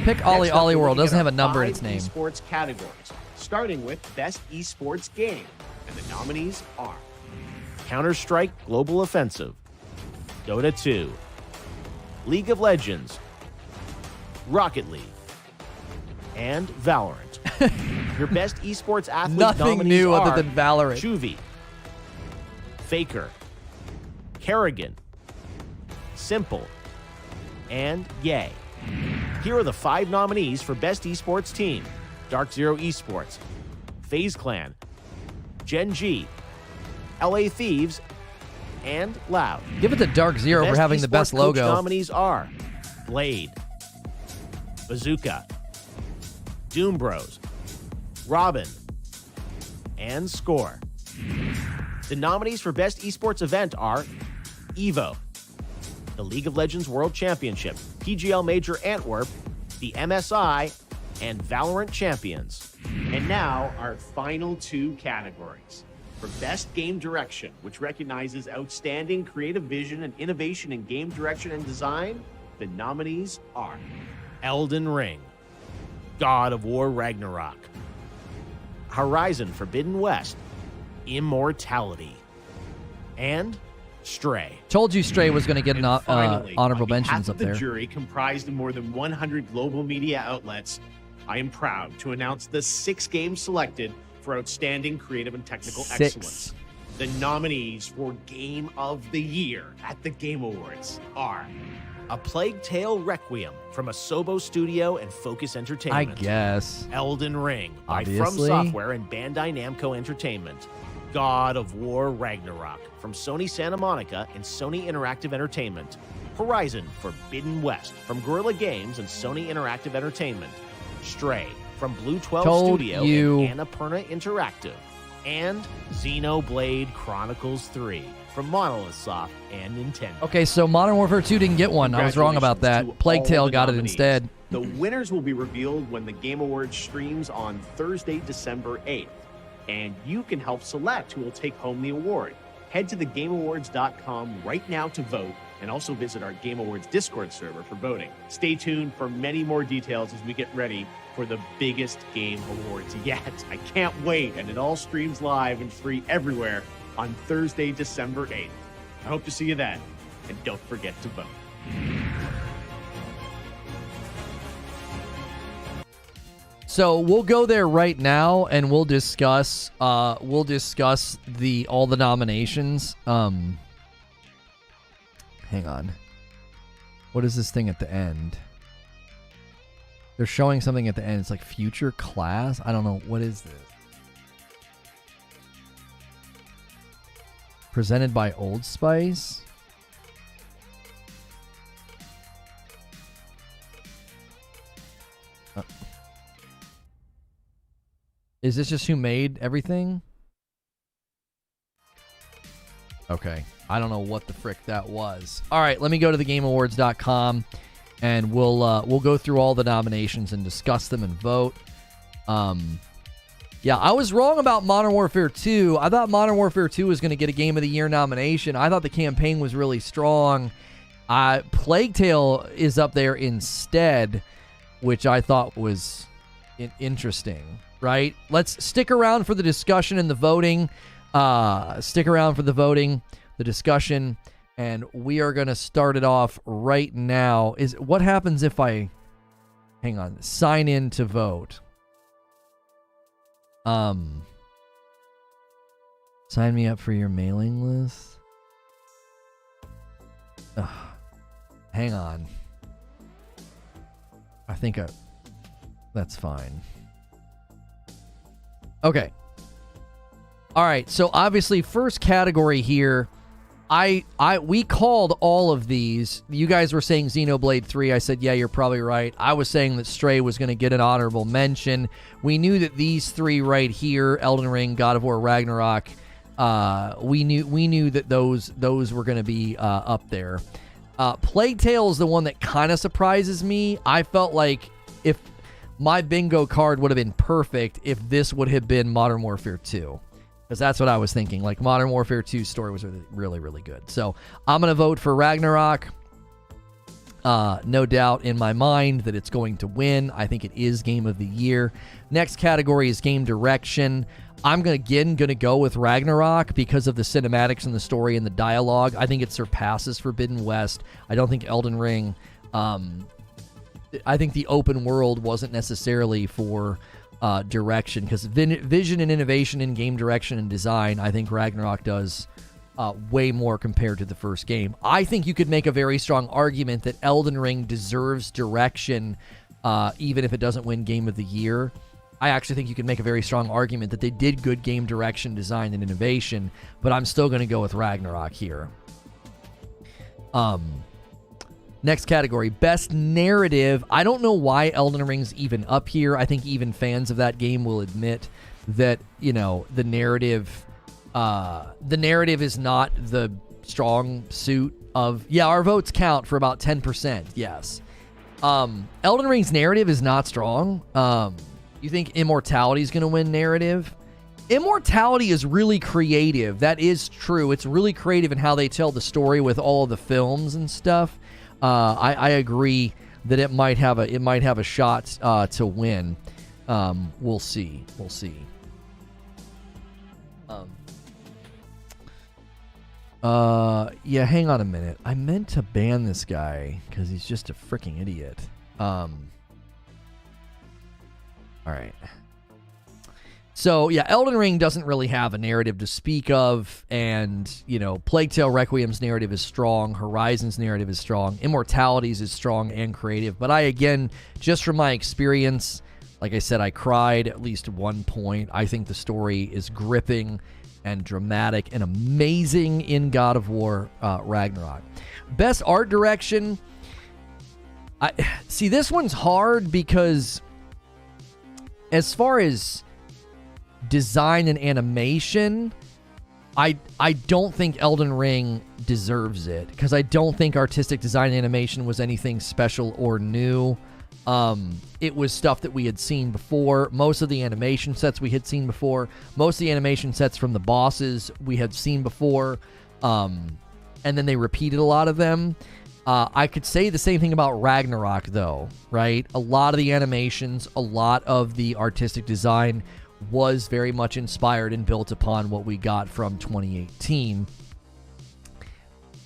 Pick Ollie Next up, Ollie we're World. looking Doesn't at have a number in its five name. Esports categories, starting with Best Esports Game. And the nominees are Counter-Strike Global Offensive, Dota 2, League of Legends, Rocket League, and Valorant. Your Best Esports Athlete Nothing nominees new are other than Valorant. Juvie, Faker, Kerrigan, Simple, and Yay. Here are the 5 nominees for Best Esports Team: Dark Zero Esports, FaZe Clan, Gen G, LA Thieves, and Loud. Give it to Dark Zero for having the best Esports Coach logo. Nominees are Blade, Bazooka, Doom Bros, Robin, and Score. The nominees for Best Esports Event are EVO, the League of Legends World Championship, PGL Major Antwerp, the MSI, and Valorant Champions. And now, our final 2 categories. For Best Game Direction, which recognizes outstanding creative vision and innovation in game direction and design, the nominees are Elden Ring, God of War Ragnarok, Horizon Forbidden West, Immortality, and Stray. Told you Stray was going to get an Finally, honorable on behalf mentions of up the there. jury comprised of more than 100 global media outlets, I am proud to announce the 6 games selected for outstanding creative and technical 6. excellence. The nominees for Game of the Year at the Game Awards are A Plague Tale Requiem from Asobo Studio and Focus I Entertainment. guess. Elden Ring by From Obviously. Software and Bandai Namco Entertainment. God of War Ragnarok from Sony Santa Monica and Sony Interactive Entertainment. Horizon Forbidden West from Guerrilla Games and Sony Interactive Entertainment. Stray from Blue 12 Told Studio you. and Annapurna Interactive. And Xenoblade Chronicles 3 from Monolith Soft and Nintendo. Okay, so Modern Warfare 2 didn't get one. I was wrong about that. Congratulations to Plague all Tale the got it nominees. instead. The winners will be revealed when the Game Awards streams on Thursday, December 8th. And you can help select who will take home the award. Head to thegameawards.com right now to vote, and also visit our Game Awards Discord server for voting. Stay tuned for many more details as we get ready for the biggest game awards yet. I can't wait, and it all streams live and free everywhere on Thursday, December 8th. I hope to see you then, and don't forget to vote. So we'll go there right now, and we'll discuss all the nominations. Hang on. What is this thing at the end? They're showing something at the end. It's like future class. I don't know. What is this? Presented by Old Spice. Is this just who made everything? Okay. I don't know what the frick that was. All right, let me go to thegameawards.com and we'll go through all the nominations and discuss them and vote. Yeah, I was wrong about Modern Warfare 2. I thought Modern Warfare 2 was going to get a Game of the Year nomination. I thought the campaign was really strong. Plague Tale is up there instead, which I thought was interesting, right? Let's stick around for the discussion and the voting. Stick around for the voting, the discussion, and we are going to start it off right now. What happens if I, hang on, sign in to vote? Sign me up for your mailing list. Hang on. I think that's fine. Okay. All right. So obviously, first category here. We called all of these. You guys were saying Xenoblade 3. I said, yeah, you're probably right. I was saying that Stray was going to get an honorable mention. We knew that these three right here, Elden Ring, God of War, Ragnarok, we knew that those were going to be up there. Plague Tale is the one that kind of surprises me. I felt like if my bingo card would have been perfect if this would have been Modern Warfare 2. Because that's what I was thinking. Like, Modern Warfare 2's story was really, really, really good. So, I'm going to vote for Ragnarok. No doubt in my mind that it's going to win. I think it is Game of the Year. Next category is Game Direction. I'm going to go with Ragnarok because of the cinematics and the story and the dialogue. I think it surpasses Forbidden West. I don't think Elden Ring... I think the open world wasn't necessarily for... direction, because vision and innovation in game direction and design, I think Ragnarok does way more compared to the first game. I think you could make a very strong argument that Elden Ring deserves direction, even if it doesn't win Game of the Year. I actually think you could make a very strong argument that they did good game direction, design, and innovation, but I'm still going to go with Ragnarok here. Next category, Best Narrative. I don't know why Elden Ring's even up here. I think even fans of that game will admit that, the narrative is not the strong suit of... Yeah, our votes count for about 10%, yes. Elden Ring's narrative is not strong. You think Immortality is going to win narrative? Immortality is really creative. That is true. It's really creative in how they tell the story with all of the films and stuff. I agree that it might have a shot to win. We'll see. Yeah, hang on a minute. I meant to ban this guy because he's just a freaking idiot. All right. So, yeah, Elden Ring doesn't really have a narrative to speak of, and, you know, Plague Tale Requiem's narrative is strong, Horizon's narrative is strong, Immortality's is strong and creative, but I, again, just from my experience, like I said, I cried at least one point. I think the story is gripping and dramatic and amazing in God of War Ragnarok. Best art direction, see, this one's hard because as far as design and animation, I don't think Elden Ring deserves it because I don't think artistic design and animation was anything special or new. It was stuff that we had seen before. Most of the animation sets we had seen before. Most of the animation sets from the bosses we had seen before. And then they repeated a lot of them. I could say the same thing about Ragnarok, though, right? A lot of the animations, a lot of the artistic design was very much inspired and built upon what we got from 2018.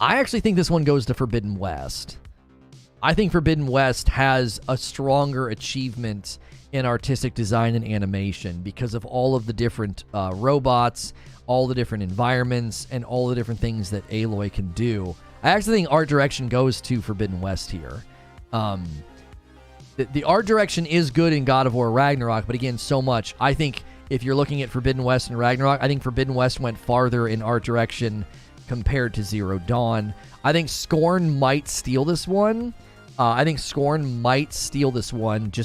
I actually think this one goes to Forbidden West. I think Forbidden West has a stronger achievement in artistic design and animation because of all of the different robots, all the different environments, and all the different things that Aloy can do. I actually think art direction goes to Forbidden West here. The art direction is good in God of War Ragnarok, but again, so much. I think if you're looking at Forbidden West and Ragnarok, I think Forbidden West went farther in art direction compared to Zero Dawn. I think Scorn might steal this one. Just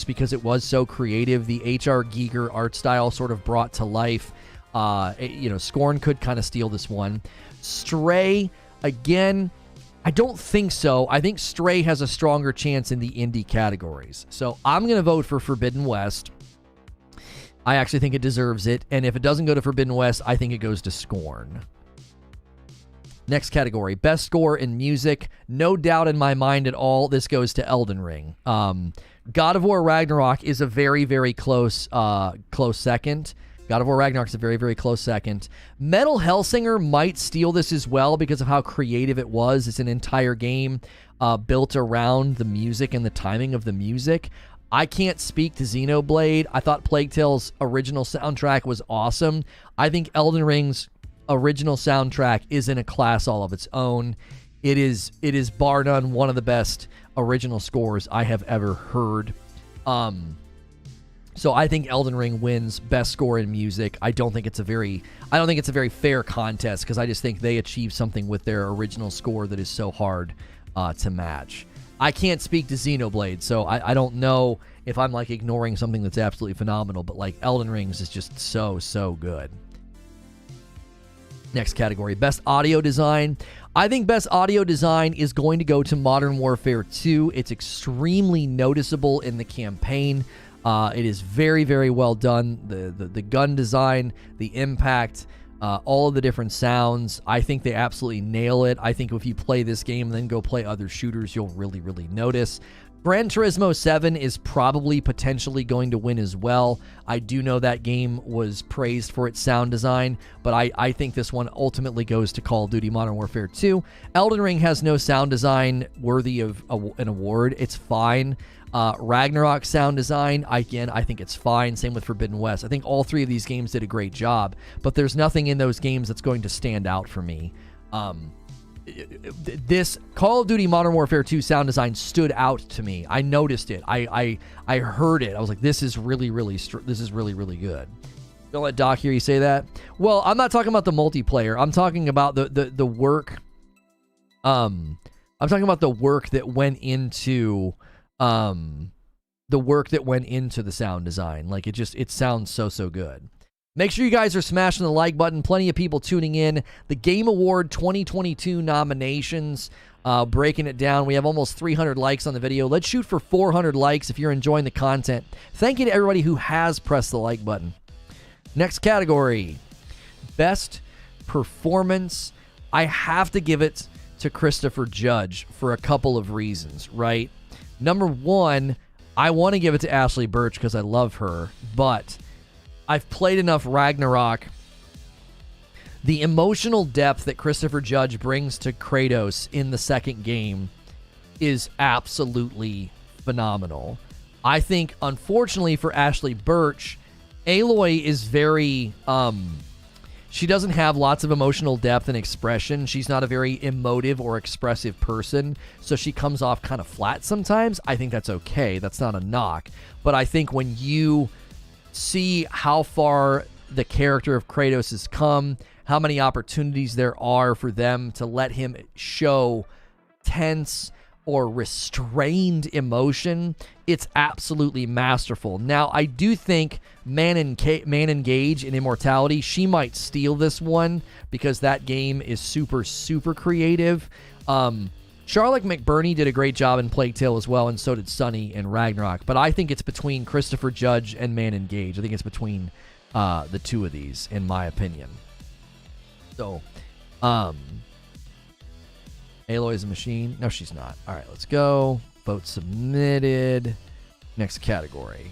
because it was so creative. The H.R. Giger art style sort of brought to life. Scorn could kind of steal this one. Stray, again, I don't think so. I think Stray has a stronger chance in the indie categories. So I'm going to vote for Forbidden West. I actually think it deserves it. And if it doesn't go to Forbidden West, I think it goes to Scorn. Next category, best score in music. No doubt in my mind at all, this goes to Elden Ring. God of War Ragnarok is a very, very close second. God of War Ragnarok is a very, very close second. Metal Hellsinger might steal this as well because of how creative it was. It's an entire game built around the music and the timing of the music. I can't speak to Xenoblade. I thought Plague Tale's original soundtrack was awesome. I think Elden Ring's original soundtrack is in a class all of its own. It is bar none one of the best original scores I have ever heard. So I think Elden Ring wins best score in music. I don't think it's a very fair contest because I just think they achieved something with their original score that is so hard to match. I can't speak to Xenoblade, so I don't know if I'm like ignoring something that's absolutely phenomenal, but like Elden Rings is just so good. Next category, best audio design. I think best audio design is going to go to Modern Warfare 2. It's extremely noticeable in the campaign. It is very, very well done. The gun design, the impact, all of the different sounds. I think they absolutely nail it. I think if you play this game and then go play other shooters, you'll really, really notice. Gran Turismo 7 is probably potentially going to win as well. I do know that game was praised for its sound design, but I think this one ultimately goes to Call of Duty Modern Warfare 2. Elden Ring has no sound design worthy of an award. It's fine. Ragnarok sound design, again, I think it's fine. Same with Forbidden West. I think all three of these games did a great job, but there's nothing in those games that's going to stand out for me. This Call of Duty Modern Warfare 2 sound design stood out to me. I noticed it. I heard it. I was like, this is really good. Don't let Doc hear you say that. Well, I'm not talking about the multiplayer. I'm talking about the work. I'm talking about the work that went into the sound design. Like it sounds so good. Make sure you guys are smashing the like button. Plenty of people tuning in. The Game Award 2022 nominations, breaking it down. We have almost 300 likes on the video. Let's shoot for 400 likes if you're enjoying the content. Thank you to everybody who has pressed the like button. Next category, best performance. I have to give it to Christopher Judge for a couple of reasons, right? Number one, I want to give it to Ashley Birch because I love her, but I've played enough Ragnarok The emotional depth that Christopher Judge brings to Kratos in the second game is absolutely phenomenal. I think, unfortunately for Ashley Birch, Aloy is very... she doesn't have lots of emotional depth and expression. She's not a very emotive or expressive person, so she comes off kind of flat sometimes. I think that's okay. That's not a knock. But I think when you see how far the character of Kratos has come, how many opportunities there are for them to let him show tense or restrained emotion, it's absolutely masterful. Now, I do think Man Engage in Immortality, she might steal this one because that game is super, super creative. Charlotte McBurney did a great job in Plague Tale as well, and so did Sunny in Ragnarok. But I think it's between Christopher Judge and Man Engage. I think it's between the two of these, in my opinion. So, Aloy's a machine. No, she's not. All right, let's go. Vote submitted. Next category.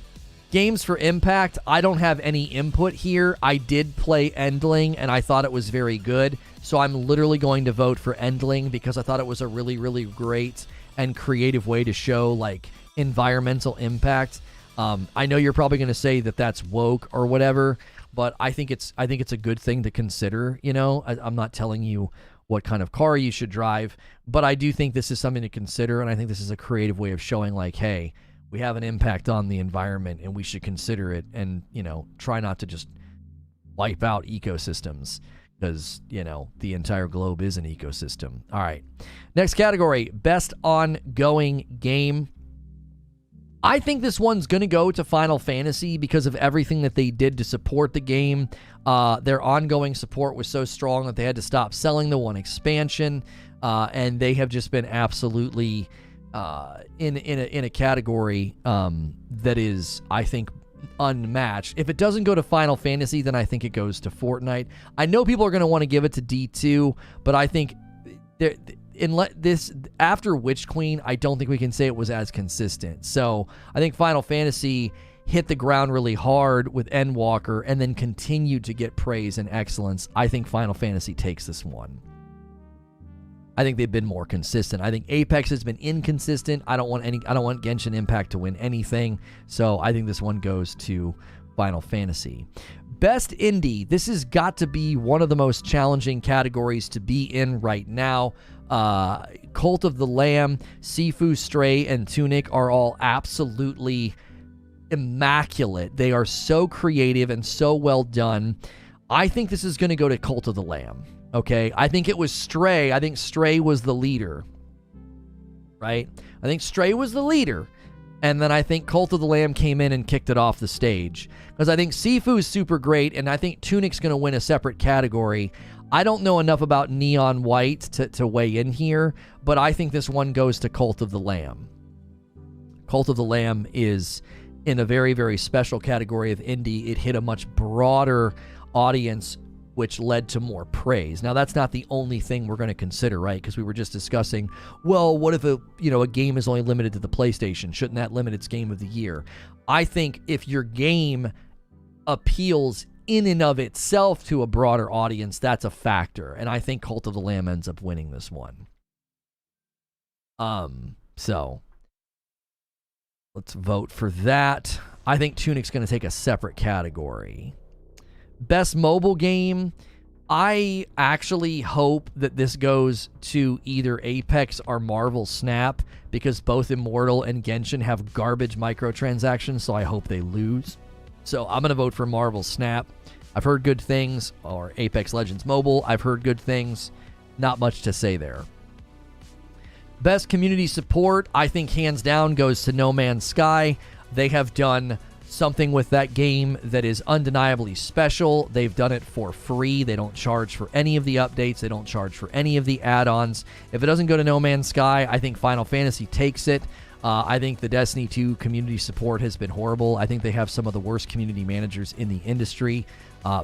Games for Impact. I don't have any input here. I did play Endling, and I thought it was very good. So I'm literally going to vote for Endling because I thought it was a really, really great and creative way to show, like, environmental impact. I know you're probably going to say that that's woke or whatever, but I think it's a good thing to consider. You know, I'm not telling you what kind of car you should drive, but I do think this is something to consider, and I think this is a creative way of showing, like, hey, we have an impact on the environment, and we should consider it, and, you know, try not to just wipe out ecosystems, because, you know, the entire globe is an ecosystem. All right. Next category, Best Ongoing Game. I think this one's going to go to Final Fantasy because of everything that they did to support the game. Their ongoing support was so strong that they had to stop selling the one expansion, and they have just been absolutely in a category that is, I think, unmatched. If it doesn't go to Final Fantasy, then I think it goes to Fortnite. I know people are going to want to give it to D2, but I think after Witch Queen, I don't think we can say it was as consistent. So I think Final Fantasy hit the ground really hard with Endwalker and then continued to get praise and excellence. I think Final Fantasy takes this one. I think they've been more consistent. I think Apex has been inconsistent. I don't want Genshin Impact to win anything. So I think this one goes to Final Fantasy. Best Indie. This has got to be one of the most challenging categories to be in right now. Cult of the Lamb, Sifu, Stray, and Tunic are all absolutely immaculate. They are so creative and so well done. I think this is going to go to Cult of the Lamb. Okay, I think it was Stray. I think Stray was the leader, right? I think Stray was the leader. And then I think Cult of the Lamb came in and kicked it off the stage. Because I think Sifu is super great, and I think Tunic's going to win a separate category. I don't know enough about Neon White to weigh in here, but I think this one goes to Cult of the Lamb. Cult of the Lamb is in a very, very special category of indie. It hit a much broader audience, which led to more praise. Now, that's not the only thing we're going to consider, right? Because we were just discussing, well, what if a game is only limited to the PlayStation? Shouldn't that limit its game of the year? I think if your game appeals in and of itself to a broader audience, that's a factor. And I think Cult of the Lamb ends up winning this one. So let's vote for that. I think Tunic's going to take a separate category. Best mobile game. I actually hope that this goes to either Apex or Marvel Snap, because both Immortal and Genshin have garbage microtransactions, so I hope they lose. So I'm going to vote for Marvel Snap. I've heard good things, or Apex Legends Mobile. I've heard good things. Not much to say there. Best community support, I think hands down goes to No Man's Sky. They have done something with that game that is undeniably special. They've done it for free. They don't charge for any of the updates. They don't charge for any of the add-ons. If it doesn't go to No Man's Sky, I think Final Fantasy takes it. I think the Destiny 2 community support has been horrible. I think they have some of the worst community managers in the industry.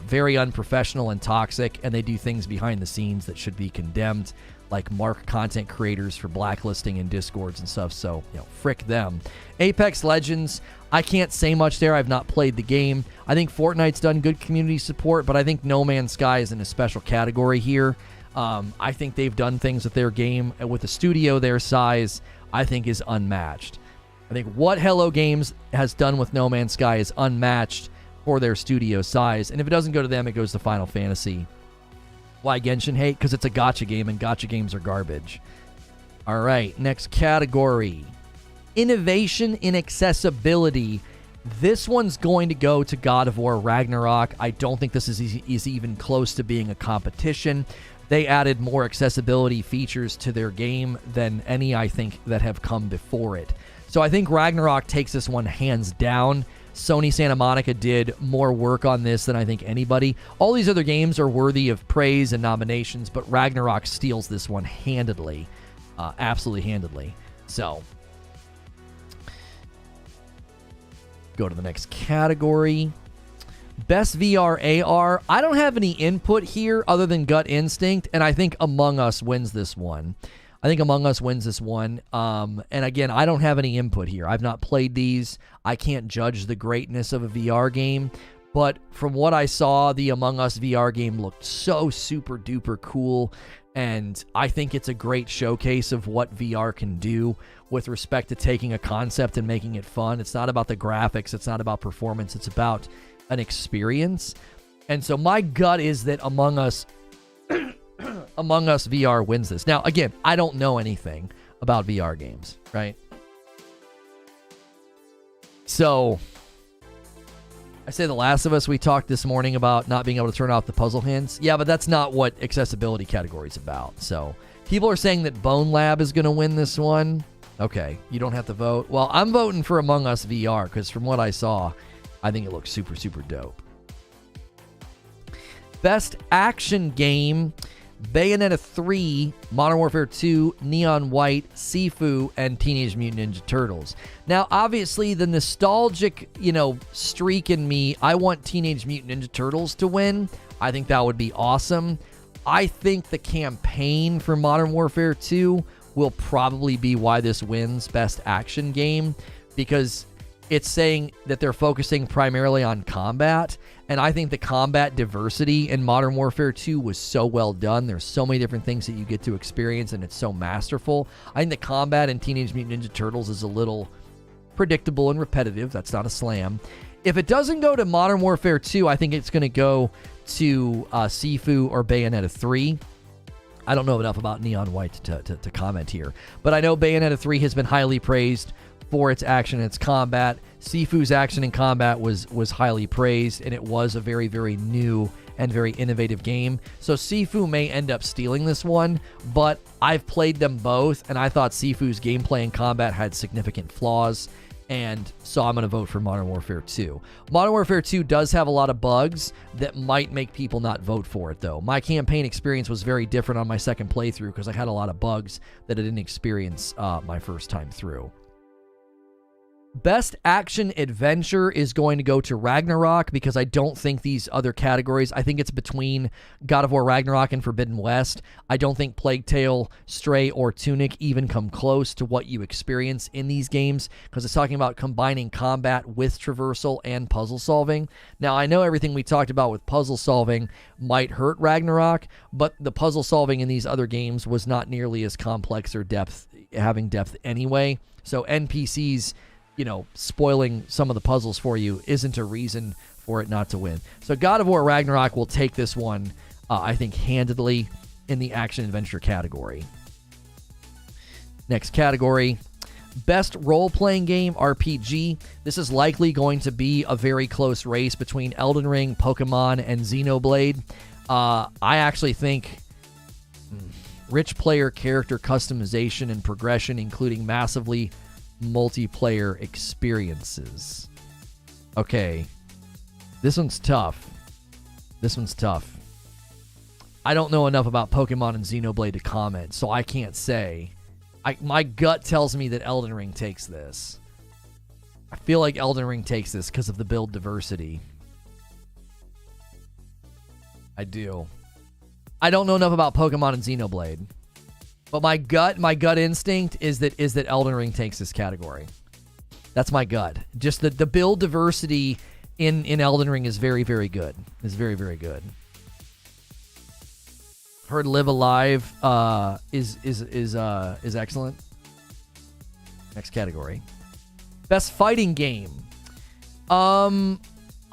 Very unprofessional and toxic, and they do things behind the scenes that should be condemned. like mark content creators for blacklisting in discords and stuff, so frick them. Apex Legends, I can't say much there. I've not played the game. I think Fortnite's done good community support, but I think No Man's Sky is in a special category here. I think they've done things with their game with a studio their size, I think is unmatched. I think what Hello Games has done with No Man's Sky is unmatched for their studio size, and if it doesn't go to them, it goes to Final Fantasy. Why Genshin hate? Because it's a gacha game, and gacha games are garbage. All right, next category. Innovation in accessibility. This one's going to go to God of War Ragnarok. I don't think this is even close to being a competition. They added more accessibility features to their game than any, I think, that have come before it. So I think Ragnarok takes this one hands down. Sony Santa Monica did more work on this than I think anybody. All these other games are worthy of praise and nominations, but Ragnarok steals this one handedly. Absolutely handedly. So, go to the next category. Best VR AR. I don't have any input here other than gut instinct, and I think Among Us wins this one. And again, I don't have any input here. I've not played these. I can't judge the greatness of a VR game. But from what I saw, the Among Us VR game looked so super duper cool. And I think it's a great showcase of what VR can do with respect to taking a concept and making it fun. It's not about the graphics. It's not about performance. It's about an experience. And so my gut is that Among Us VR wins this. Now, again, I don't know anything about VR games, right? So, I say The Last of Us, we talked this morning about not being able to turn off the puzzle hints. Yeah, but that's not what accessibility category is about. So, people are saying that Bone Lab is going to win this one. Okay, you don't have to vote. Well, I'm voting for Among Us VR because from what I saw, I think it looks super, super dope. Best action game. Bayonetta 3, Modern Warfare 2, Neon White, Sifu, and Teenage Mutant Ninja Turtles. Now, obviously, the nostalgic, streak in me, I want Teenage Mutant Ninja Turtles to win. I think that would be awesome. I think the campaign for Modern Warfare 2 will probably be why this wins Best Action Game, because it's saying that they're focusing primarily on combat, and I think the combat diversity in Modern Warfare 2 was so well done. There's so many different things that you get to experience, and it's so masterful. I think the combat in Teenage Mutant Ninja Turtles is a little predictable and repetitive. That's not a slam. If it doesn't go to Modern Warfare 2, I think it's going to go to Sifu or Bayonetta 3. I don't know enough about Neon White to comment here, but I know Bayonetta 3 has been highly praised for its action and its combat. Sifu's action and combat was highly praised, and it was a very, very new and very innovative game. So Sifu may end up stealing this one, but I've played them both, and I thought Sifu's gameplay and combat had significant flaws, and so I'm going to vote for Modern Warfare 2. Modern Warfare 2 does have a lot of bugs that might make people not vote for it, though. My campaign experience was very different on my second playthrough because I had a lot of bugs that I didn't experience my first time through. Best Action Adventure is going to go to Ragnarok because I don't think these other categories, I think it's between God of War Ragnarok and Forbidden West. I don't think Plague Tale, Stray, or Tunic even come close to what you experience in these games because it's talking about combining combat with traversal and puzzle solving. Now, I know everything we talked about with puzzle solving might hurt Ragnarok, but the puzzle solving in these other games was not nearly as complex or having depth anyway. So NPCs spoiling some of the puzzles for you isn't a reason for it not to win. So God of War Ragnarok will take this one, I think, handedly in the action-adventure category. Next category, Best Role-Playing Game RPG. This is likely going to be a very close race between Elden Ring, Pokemon, and Xenoblade. I actually think rich player character customization and progression, including massively multiplayer experiences. Okay. This one's tough. I don't know enough about Pokemon and Xenoblade to comment, so I can't say. My gut tells me that Elden Ring takes this. I feel like Elden Ring takes this because of the build diversity. I do. I don't know enough about Pokemon and Xenoblade. But my gut instinct is that Elden Ring takes this category. That's my gut. Just the build diversity in Elden Ring is very, very good. Is very, very good. Heard Live Alive is excellent. Next category. Best fighting game.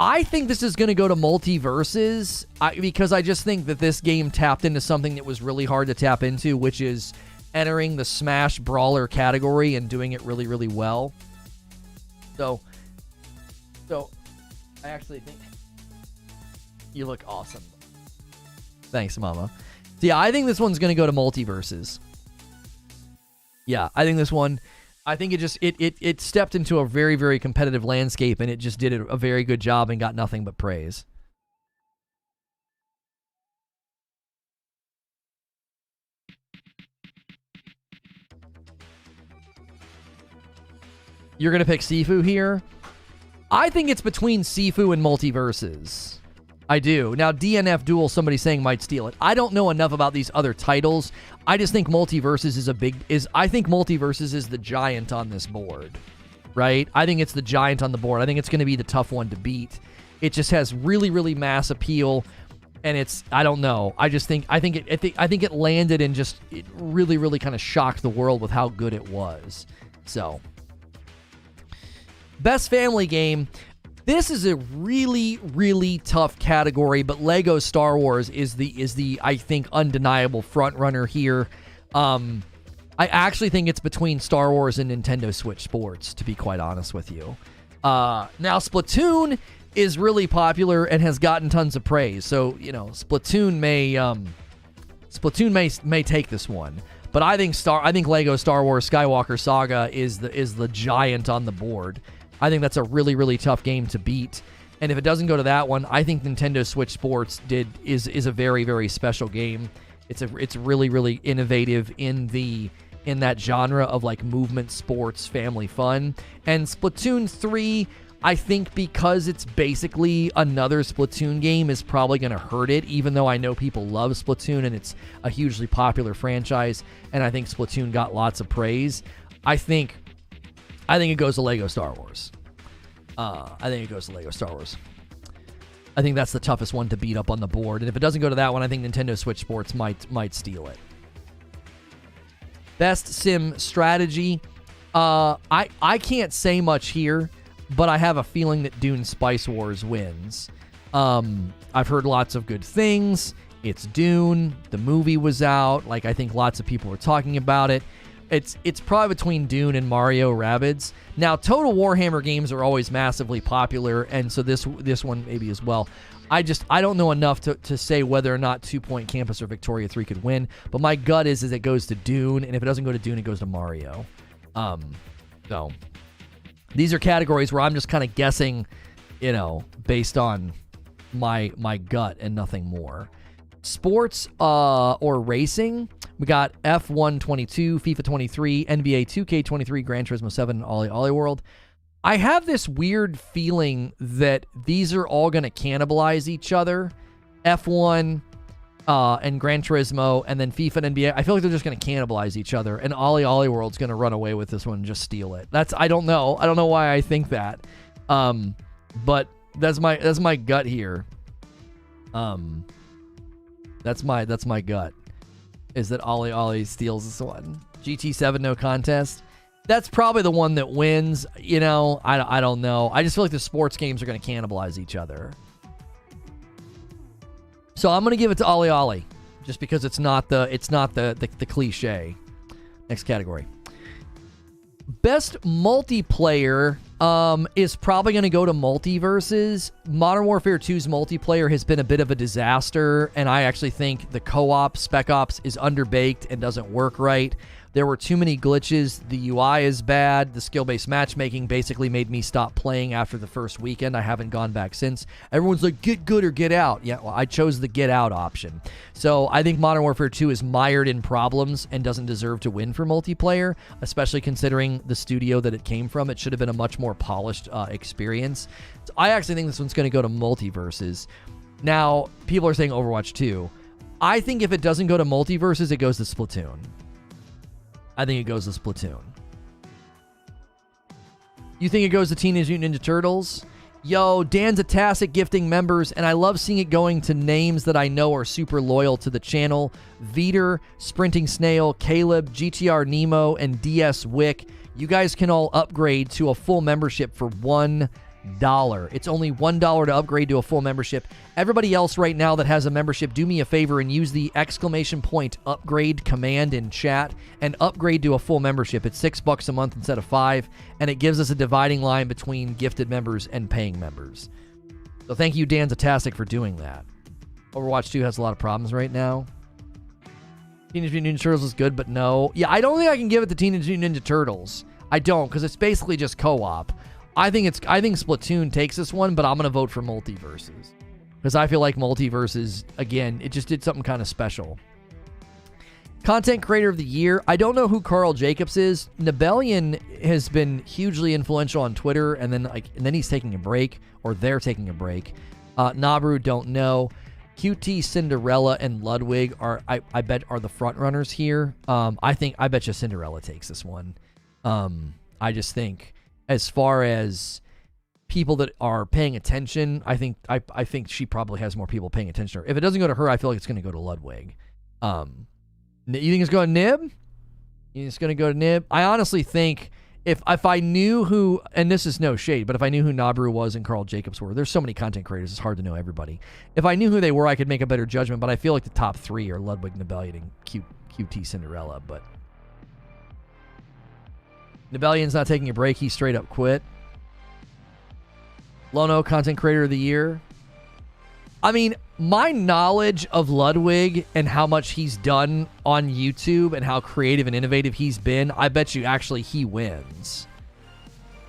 I think this is going to go to multiverses because I just think that this game tapped into something that was really hard to tap into, which is entering the Smash Brawler category and doing it really, really well. So I actually think you look awesome. Thanks, Mama. So yeah, I think this one's going to go to multiverses. Yeah, I think this one... I think it stepped into a very, very competitive landscape, and it just did a very good job and got nothing but praise. You're going to pick Sifu here? I think it's between Sifu and Multiverses. I do. Now, DNF Duel, somebody saying might steal it. I don't know enough about these other titles. I just think Multiverses I think Multiverses is the giant on this board, right? I think it's the giant on the board. I think it's going to be the tough one to beat. It just has really, really mass appeal, and I don't know. I think it landed and it really, really kind of shocked the world with how good it was. So, best family game. This is a really, really tough category, but Lego Star Wars is the I think undeniable front runner here. I actually think it's between Star Wars and Nintendo Switch Sports, to be quite honest with you. Now Splatoon is really popular and has gotten tons of praise, so Splatoon may take this one. But I think Lego Star Wars Skywalker Saga is the giant on the board. I think that's a really, really tough game to beat. And if it doesn't go to that one, I think Nintendo Switch Sports is a very, very special game. It's really, really innovative in that genre of like movement sports, family fun. And Splatoon 3, I think because it's basically another Splatoon game, is probably going to hurt it, even though I know people love Splatoon and it's a hugely popular franchise. And I think Splatoon got lots of praise. I think it goes to Lego Star Wars. I think that's the toughest one to beat up on the board. And if it doesn't go to that one, I think Nintendo Switch Sports might steal it. Best sim strategy. I can't say much here, but I have a feeling that Dune Spice Wars wins. I've heard lots of good things. It's Dune. The movie was out. Like, I think lots of people were talking about it. It's probably between Dune and Mario Rabbids. Now, Total Warhammer games are always massively popular, and so this one maybe as well. I don't know enough to say whether or not 2 Point Campus or Victoria 3 could win, but my gut is it goes to Dune, and if it doesn't go to Dune, it goes to Mario. So these are categories where I'm just kind of guessing, based on my gut and nothing more. Sports or racing, we got F1 22, FIFA 23, NBA 2K 23, Gran Turismo 7, and Ollie World. I have this weird feeling that these are all going to cannibalize each other. F1 and Gran Turismo, and then FIFA and NBA. I feel like they're just going to cannibalize each other, and Ollie World's going to run away with this one and just steal it. I don't know. I don't know why I think that. But that's my gut here. That's my gut, is that Ollie steals this one. GT7 no contest. That's probably the one that wins. I don't know. I just feel like the sports games are going to cannibalize each other. So I'm going to give it to Ollie, just because it's not the cliche. Next category. Best multiplayer is probably going to go to Multiverses. Modern Warfare 2's multiplayer has been a bit of a disaster, and I actually think the co-op Spec Ops is underbaked and doesn't work right. There were too many glitches. The UI is bad. The skill-based matchmaking basically made me stop playing after the first weekend. I haven't gone back since. Everyone's like, get good or get out. Yeah, well, I chose the get out option. So I think Modern Warfare 2 is mired in problems and doesn't deserve to win for multiplayer, especially considering the studio that it came from. It should have been a much more polished experience. So I actually think this one's going to go to Multiverses. Now, people are saying Overwatch 2. I think if it doesn't go to Multiverses, it goes to Splatoon. I think it goes to Splatoon. You think it goes to Teenage Mutant Ninja Turtles? Yo, Dan's a Tastic gifting members, and I love seeing it going to names that I know are super loyal to the channel. Veter, Sprinting Snail, Caleb, GTR Nemo, and DS Wick. You guys can all upgrade to a full membership for $1. It's only $1 to upgrade to a full membership. Everybody else right now that has a membership, do me a favor and use the !upgrade command in chat and upgrade to a full membership. It's $6 a month instead of $5, and it gives us a dividing line between gifted members and paying members. So thank you, Dan Zatastic, for doing that. Overwatch 2 has a lot of problems right now. Teenage Mutant Ninja Turtles is good, but no. Yeah, I don't think I can give it to Teenage Mutant Ninja Turtles. I don't, because it's basically just co-op. I think Splatoon takes this one, but I'm going to vote for Multiverses. Because I feel like Multiverses, again, it just did something kind of special. Content Creator of the Year. I don't know who Carl Jacobs is. Nebellion has been hugely influential on Twitter, and then he's taking a break, or they're taking a break. Nabru, don't know. QT, Cinderella, and Ludwig I bet are the front runners here. I bet you Cinderella takes this one. I just think, as far as people that are paying attention, I think she probably has more people paying attention to her. If it doesn't go to her, I feel like it's going to go to Ludwig. You think it's going to Nib? You think it's going to go to Nib? I honestly think if I knew who, and this is no shade, but if I knew who Nabru was and Carl Jacobs were, there's so many content creators, it's hard to know everybody. If I knew who they were, I could make a better judgment, but I feel like the top three are Ludwig, Nebellion, and QT Cinderella, but Nebellion's not taking a break. He straight up quit. Lono, Content Creator of the Year. I mean, my knowledge of Ludwig and how much he's done on YouTube and how creative and innovative he's been, I bet you actually he wins.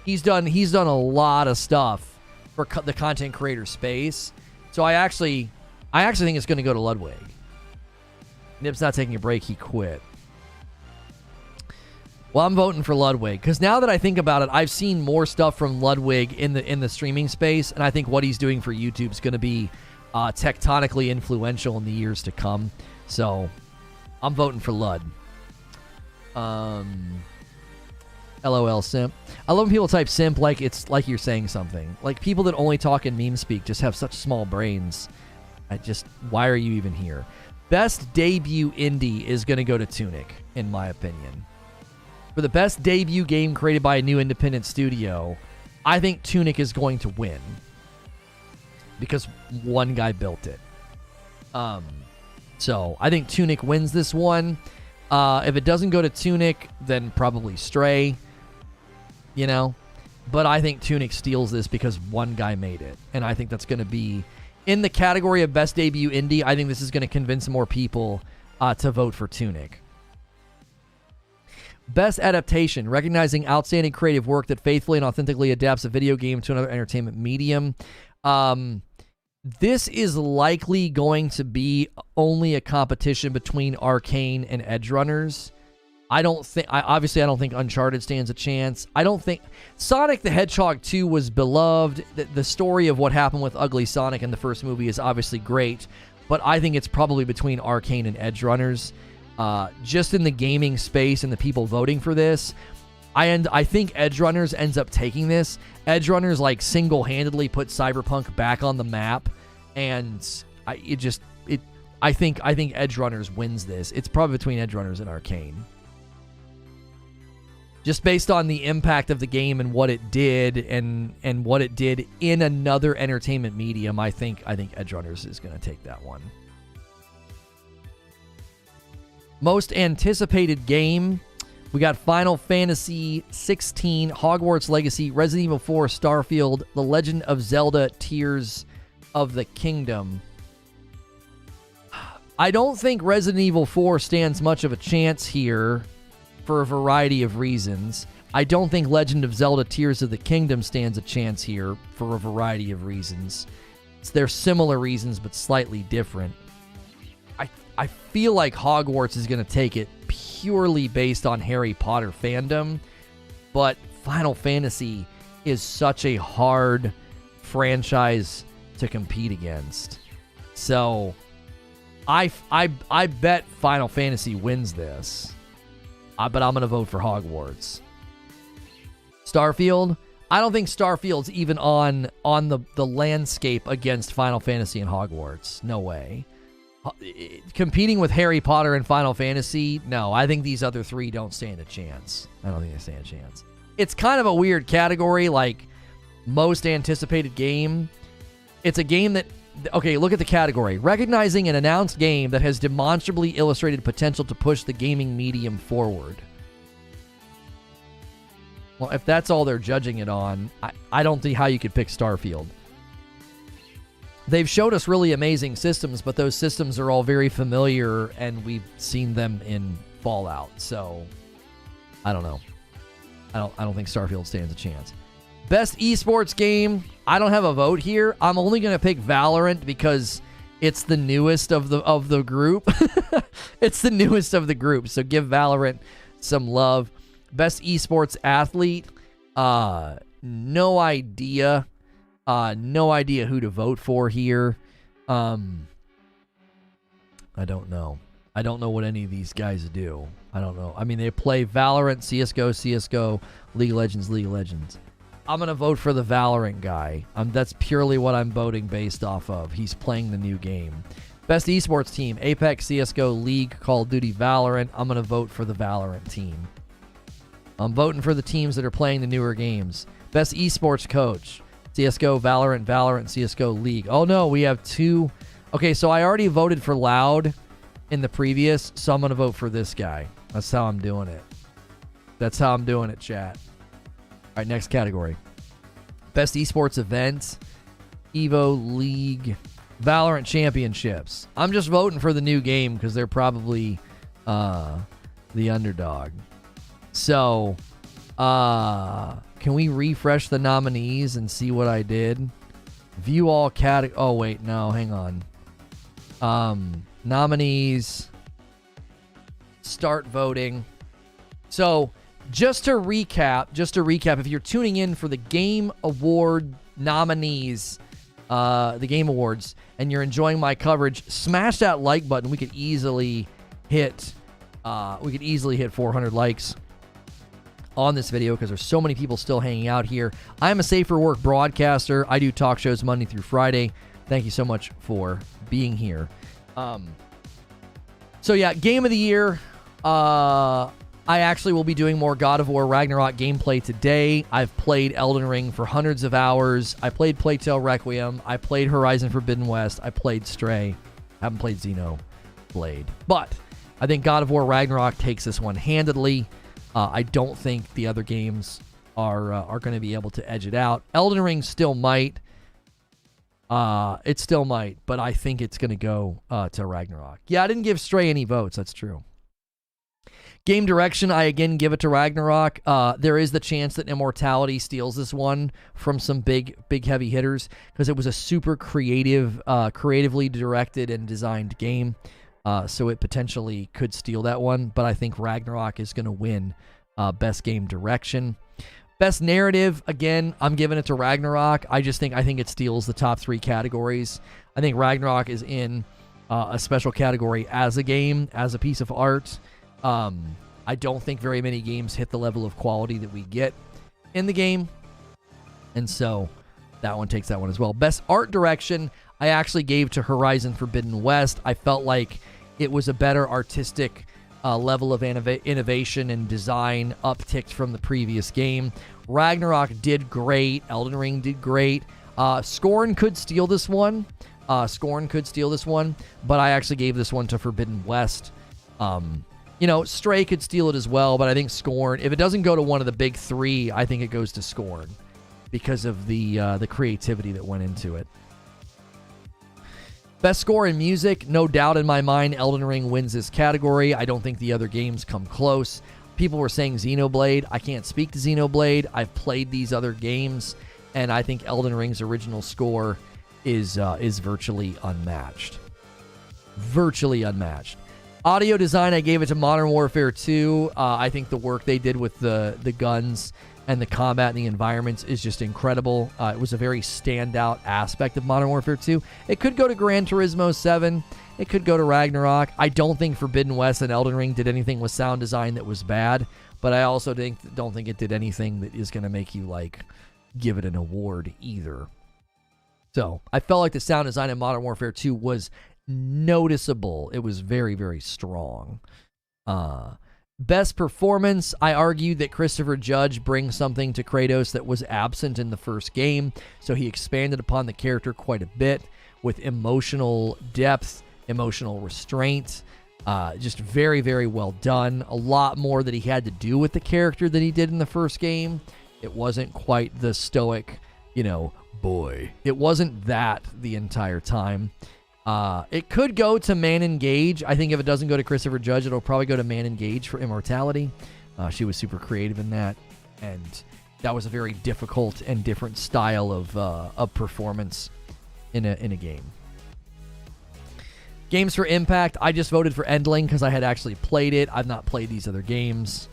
He's done a lot of stuff for the content creator space. So I actually think it's going to go to Ludwig. Nib's not taking a break. He quit. Well, I'm voting for Ludwig because now that I think about it, I've seen more stuff from Ludwig in the streaming space, and I think what he's doing for YouTube is going to be tectonically influential in the years to come. So I'm voting for Lud. LOL simp. I love when people type simp like it's like you're saying something. Like people that only talk in meme speak just have such small brains. Why are you even here? Best debut indie is going to go to Tunic, in my opinion. For the best debut game created by a new independent studio, I think Tunic is going to win. Because one guy built it. So I think Tunic wins this one. If it doesn't go to Tunic, then probably Stray. You know? But I think Tunic steals this because one guy made it. And I think that's going to be in the category of best debut indie. I think this is going to convince more people to vote for Tunic. Best adaptation, recognizing outstanding creative work that faithfully and authentically adapts a video game to another entertainment medium. This is likely going to be only a competition between Arcane and Edgerunners. I don't think Uncharted stands a chance. I don't think Sonic the Hedgehog 2 was beloved. The story of what happened with Ugly Sonic in the first movie is obviously great, but I think it's probably between Arcane and Edgerunners. Just in the gaming space and the people voting for this, I think Edgerunners ends up taking this. Edgerunners like single-handedly put Cyberpunk back on the map, and I think Edgerunners wins this. It's probably between Edgerunners and Arcane. Just based on the impact of the game and what it did and what it did in another entertainment medium, I think Edgerunners is going to take that one. Most anticipated game, we got Final Fantasy 16, Hogwarts Legacy, Resident Evil 4, Starfield, The Legend of Zelda, Tears of the Kingdom. I don't think Resident Evil 4 stands much of a chance here for a variety of reasons. I don't think Legend of Zelda, Tears of the Kingdom stands a chance here for a variety of reasons. They're similar reasons, but slightly different. I feel like Hogwarts is going to take it purely based on Harry Potter fandom, but Final Fantasy is such a hard franchise to compete against. So I bet Final Fantasy wins this. but I'm going to vote for Hogwarts. Starfield, I don't think Starfield's even on the landscape against Final Fantasy and Hogwarts. No way. Competing with Harry Potter and Final Fantasy, no. I think these other three don't stand a chance. I don't think they stand a chance. It's kind of a weird category, like most anticipated game. It's a game that, okay, look at the category. Recognizing an announced game that has demonstrably illustrated potential to push the gaming medium forward. Well, if that's all they're judging it on, I don't see how you could pick Starfield. They've showed us really amazing systems, but those systems are all very familiar, and we've seen them in Fallout. So, I don't know. I don't think Starfield stands a chance. Best esports game, I don't have a vote here. I'm only going to pick Valorant because it's the newest of the group. It's the newest of the group, so give Valorant some love. Best esports athlete, no idea. No idea who to vote for here. I don't know. I don't know what any of these guys do. I don't know. I mean, they play Valorant, CSGO, League of Legends. I'm going to vote for the Valorant guy. That's purely what I'm voting based off of. He's playing the new game. Best esports team, Apex, CSGO, League, Call of Duty, Valorant. I'm going to vote for the Valorant team. I'm voting for the teams that are playing the newer games. Best esports coach, CSGO, Valorant, CSGO, League. Oh, no, we have two. Okay, so I already voted for Loud in the previous, so I'm going to vote for this guy. That's how I'm doing it. That's how I'm doing it, chat. All right, next category. Best esports event, Evo, League, Valorant Championships. I'm just voting for the new game because they're probably the underdog. So, can we refresh the nominees and see what I did? View all categories. Oh, wait, no, hang on. Nominees. Start voting. So, just to recap, if you're tuning in for the Game Award nominees, the Game Awards, and you're enjoying my coverage, smash that like button. We could easily hit 400 likes on this video because there's so many people still hanging out here. I'm a Safe for Work broadcaster. I do talk shows Monday through Friday. Thank you so much for being here. So yeah, Game of the Year. I actually will be doing more God of War Ragnarok gameplay today. I've played Elden Ring for hundreds of hours. I played Plague Tale Requiem. I played Horizon Forbidden West. I played Stray. Haven't played Xenoblade. But I think God of War Ragnarok takes this one handedly. I don't think the other games are going to be able to edge it out. Elden Ring still might. It still might, but I think it's going to go to Ragnarok. Yeah, I didn't give Stray any votes. That's true. Game direction, I again give it to Ragnarok. There is the chance that Immortality steals this one from some big heavy hitters because it was a super creatively directed and designed game. So it potentially could steal that one, but I think Ragnarok is going to win best game direction. Best narrative, again, I'm giving it to Ragnarok. I think it steals the top three categories. I think Ragnarok is in a special category as a game, as a piece of art. I don't think very many games hit the level of quality that we get in the game. And so that one takes that one as well. Best art direction, I actually gave to Horizon Forbidden West. I felt like it was a better artistic level of innovation and design upticked from the previous game. Ragnarok did great. Elden Ring did great. Scorn could steal this one. But I actually gave this one to Forbidden West. Stray could steal it as well, but I think Scorn, if it doesn't go to one of the big three, I think it goes to Scorn because of the creativity that went into it. Best score in music, no doubt in my mind, Elden Ring wins this category. I don't think the other games come close. People were saying Xenoblade. I can't speak to Xenoblade. I've played these other games, and I think Elden Ring's original score is virtually unmatched. Virtually unmatched. Audio design, I gave it to Modern Warfare 2. I think the work they did with the guns and the combat and the environments is just incredible. It was a very standout aspect of Modern Warfare 2. It could go to Gran Turismo 7. It could go to Ragnarok. I don't think Forbidden West and Elden Ring did anything with sound design that was bad, but I also don't think it did anything that is going to make you, like, give it an award either. So, I felt like the sound design in Modern Warfare 2 was noticeable. It was very, very strong. Best performance, I argued that Christopher Judge brings something to Kratos that was absent in the first game, so he expanded upon the character quite a bit with emotional depth, emotional restraint, just very, very well done. A lot more that he had to do with the character than he did in the first game. It wasn't quite the stoic, boy. It wasn't that the entire time. It could go to Man Engage. I think if it doesn't go to Christopher Judge, it'll probably go to Man Engage for Immortality. She was super creative in that, and that was a very difficult and different style of performance in a game. Games for Impact, I just voted for Endling because I had actually played it. I've not played these other games.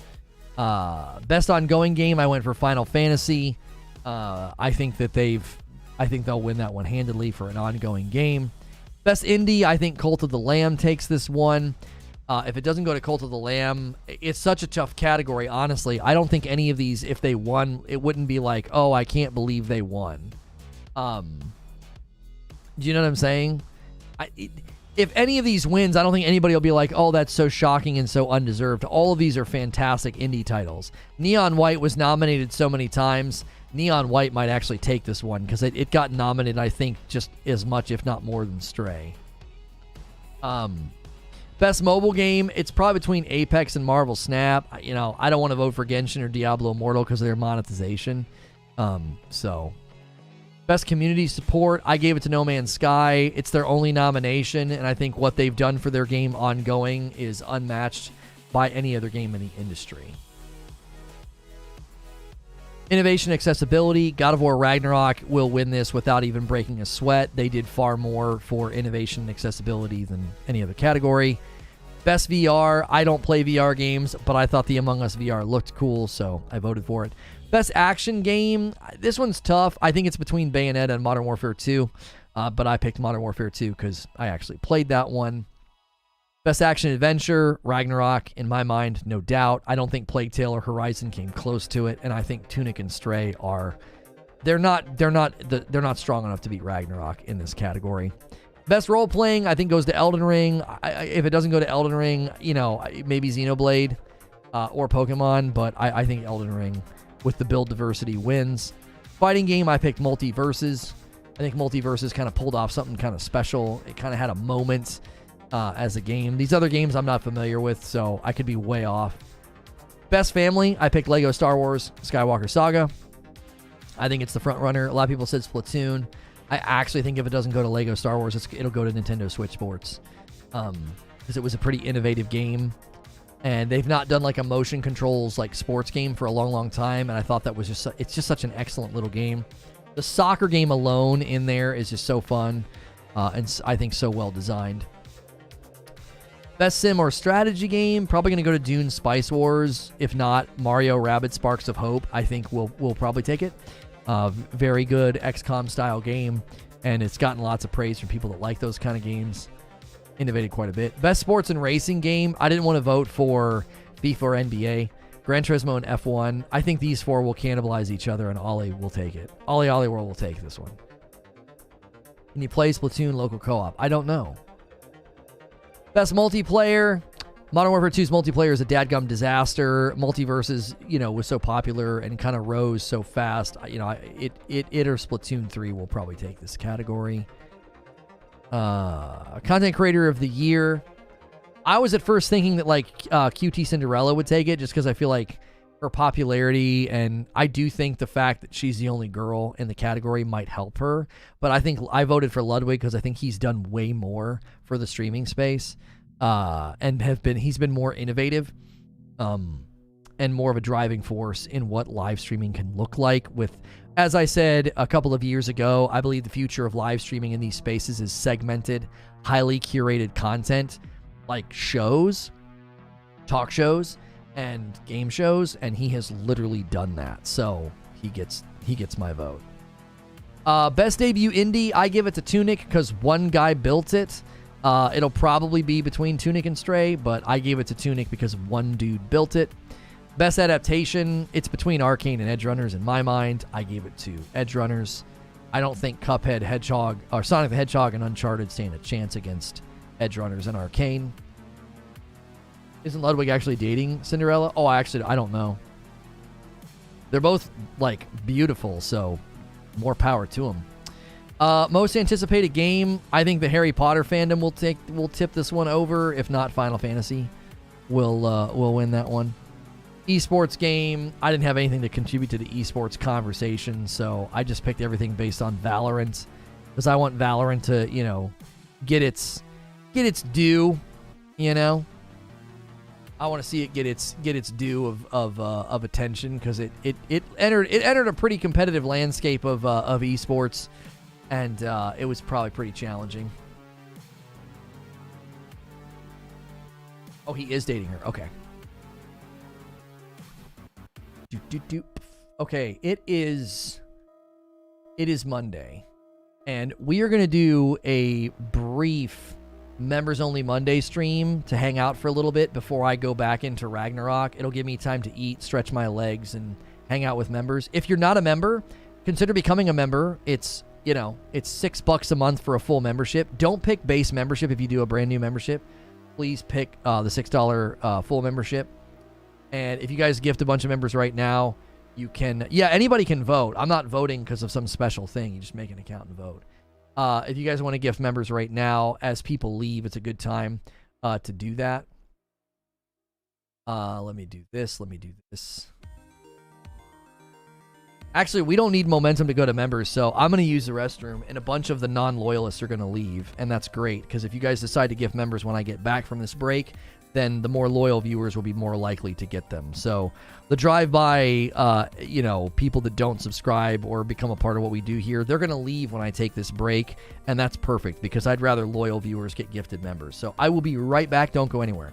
Best ongoing game, I went for Final Fantasy. I think they'll win that one handedly for an ongoing game. Best indie, I think Cult of the Lamb takes this one. If it doesn't go to Cult of the Lamb, it's such a tough category, honestly. I don't think any of these, if they won, it wouldn't be like, oh, I can't believe they won. Do you know what I'm saying? If any of these wins, I don't think anybody will be like, oh, that's so shocking and so undeserved. All of these are fantastic indie titles. Neon White was nominated so many times. Neon White might actually take this one because it got nominated, I think, just as much, if not more, than Stray. Best mobile game, it's probably between Apex and Marvel Snap. I don't want to vote for Genshin or Diablo Immortal because of their monetization. Best community support, I gave it to No Man's Sky. It's their only nomination, and I think what they've done for their game ongoing is unmatched by any other game in the industry. Innovation, accessibility, God of War Ragnarok will win this without even breaking a sweat. They did far more for innovation and accessibility than any other category. Best VR, I don't play VR games, but I thought the Among Us VR looked cool, so I voted for it. Best action game, this one's tough. I think it's between Bayonetta and Modern Warfare 2, but I picked Modern Warfare 2 because I actually played that one. Best action adventure, Ragnarok, in my mind, no doubt. I don't think Plague Tale or Horizon came close to it, and I think Tunic and Stray they're not strong enough to beat Ragnarok in this category. Best role playing, I think, goes to Elden Ring. If it doesn't go to Elden Ring, maybe Xenoblade or Pokemon, but I think Elden Ring with the build diversity wins. Fighting game, I picked Multiverses. I think Multiverses kind of pulled off something kind of special. It kind of had a moment as a game. These other games I'm not familiar with, so I could be way off. Best family, I picked Lego Star Wars Skywalker Saga. I think it's the front runner. A lot of people said Splatoon. I actually think if it doesn't go to Lego Star Wars, it'll go to Nintendo Switch Sports, because it was a pretty innovative game, and they've not done like a motion controls like sports game for a long, long time, and I thought that was it's just such an excellent little game. The soccer game alone in there is just so fun, and I think so well designed. Best sim or strategy game, probably going to go to Dune Spice Wars. If not, Mario Rabbids Sparks of Hope, I think we'll probably take it. Very good XCOM style game, and it's gotten lots of praise from people that like those kind of games. Innovated quite a bit. Best sports and racing game, I didn't want to vote for FIFA or NBA. Gran Turismo and F1. I think these four will cannibalize each other, and Ollie will take it. Ollie World will take this one. Can you play Splatoon local co-op? I don't know. Best multiplayer, Modern Warfare 2's multiplayer is a dadgum disaster. Multiverses, was so popular and kind of rose so fast. It or Splatoon 3 will probably take this category. Content Creator of the Year. I was at first thinking that QT Cinderella would take it just because I feel like her popularity, and I do think the fact that she's the only girl in the category might help her. But I think I voted for Ludwig because I think he's done way more for the streaming space, and he's been more innovative, and more of a driving force in what live streaming can look like. With, as I said a couple of years ago, I believe the future of live streaming in these spaces is segmented, highly curated content like shows, talk shows, and game shows, and he has literally done that. So he gets my vote. Best debut indie, I give it to Tunic because one guy built it. It'll probably be between Tunic and Stray, but I gave it to Tunic because one dude built it. Best adaptation, it's between Arcane and Edgerunners in my mind. I gave it to Edgerunners. I don't think Cuphead, Hedgehog, or Sonic the Hedgehog and Uncharted stand a chance against Edgerunners and Arcane. Isn't Ludwig actually dating Cinderella? Oh, I don't know. They're both, like, beautiful, so more power to them. Most anticipated game, I think the Harry Potter fandom will tip this one over. If not, Final Fantasy will win that one. Esports game, I didn't have anything to contribute to the esports conversation, so I just picked everything based on Valorant, because I want Valorant to, you know, get its due, you know. I want to see it get its due of attention, because it entered a pretty competitive landscape of esports, and it was probably pretty challenging. Oh, he is dating her. Okay. Okay, it is Monday, and we are going to do a brief members-only Monday stream to hang out for a little bit before I go back into Ragnarok. It'll give me time to eat, stretch my legs, and hang out with members. If you're not a member, consider becoming a member. It's $6 a month for a full membership. Don't pick base membership if you do a brand new membership. Please pick the $6 full membership. And if you guys gift a bunch of members right now, you can... Yeah, anybody can vote. I'm not voting because of some special thing. You just make an account and vote. If you guys want to gift members right now, as people leave, it's a good time to do that. Let me do this. Actually, we don't need momentum to go to members, so I'm going to use the restroom, and a bunch of the non-loyalists are going to leave, and that's great, because if you guys decide to gift members when I get back from this break, then the more loyal viewers will be more likely to get them. So the drive-by, people that don't subscribe or become a part of what we do here, they're going to leave when I take this break, and that's perfect, because I'd rather loyal viewers get gifted members. So I will be right back. Don't go anywhere.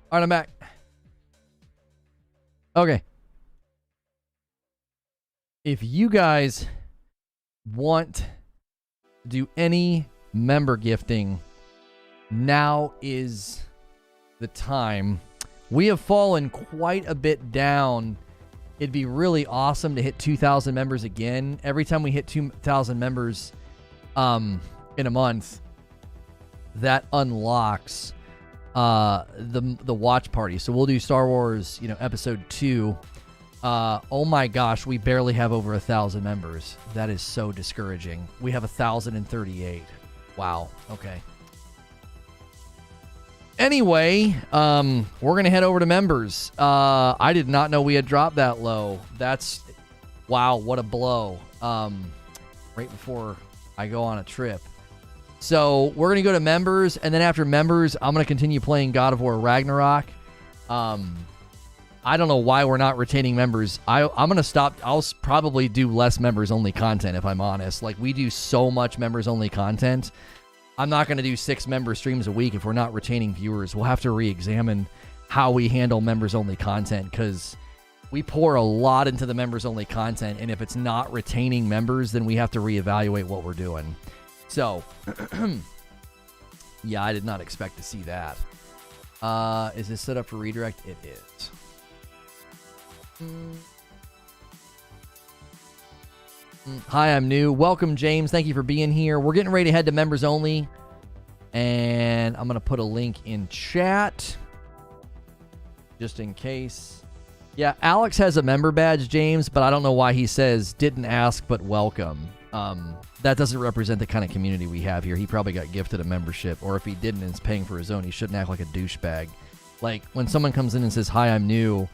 All right, I'm back. Okay. If you guys want to do any member gifting, now is the time. We have fallen quite a bit down. It'd be really awesome to hit 2,000 members again. Every time we hit 2,000 members in a month, that unlocks the watch party. So we'll do Star Wars, episode 2. Oh my gosh, we barely have over 1,000 members. That is so discouraging. We have 1,038. Wow. Okay. Anyway, we're gonna head over to members. I did not know we had dropped that low. That's wow, what a blow. Right before I go on a trip. So we're gonna go to members, and then after members, I'm gonna continue playing God of War Ragnarok. I don't know why we're not retaining members. I'm gonna stop. I'll probably do less members only content if I'm honest. Like, we do so much members only content. I'm not going to do 6 member streams a week if we're not retaining viewers. We'll have to re-examine how we handle members only content, because we pour a lot into the members only content, and if it's not retaining members, then we have to reevaluate what we're doing. So, yeah, I did not expect to see that. Is this set up for redirect? It is. Hi, I'm new. Welcome, James. Thank you for being here. We're getting ready to head to members only, and I'm going to put a link in chat just in case. Yeah, Alex has a member badge, James, but I don't know why he says didn't ask but welcome. That doesn't represent the kind of community we have here. He probably got gifted a membership, or if he didn't and is paying for his own, he shouldn't act like a douchebag. Like, when someone comes in and says, hi, I'm new,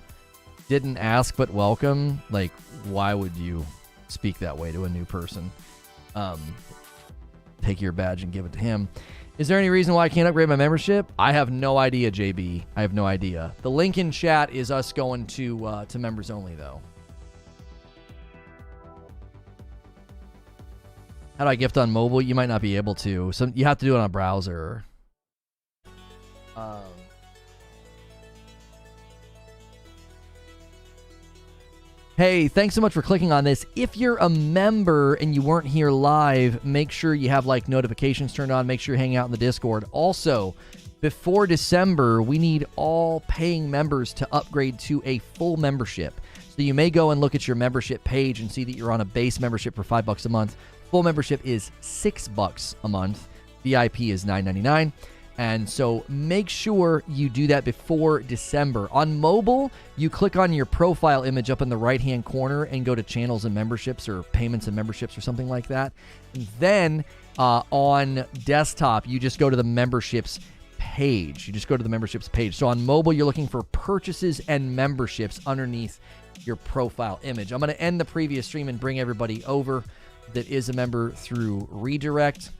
didn't ask but welcome, like, why would you speak that way to a new person? Take your badge and give it to him. Is there any reason why I can't upgrade my membership? I have no idea, JB. I have no idea. The link in chat is us going to members only, though. How do I gift on mobile? You might not be able to. So you have to do it on a browser. Hey, thanks so much for clicking on this. If you're a member and you weren't here live, make sure you have notifications turned on. Make sure you hang out in the Discord. Also, before December, we need all paying members to upgrade to a full membership. So you may go and look at your membership page and see that you're on a base membership for $5 a month. Full membership is $6 a month. VIP is $9.99. And so make sure you do that before December. On mobile, you click on your profile image up in the right-hand corner and go to channels and memberships, or payments and memberships, or something like that. And then on desktop, you just go to the memberships page. So on mobile, you're looking for purchases and memberships underneath your profile image. I'm going to end the previous stream and bring everybody over that is a member through redirect.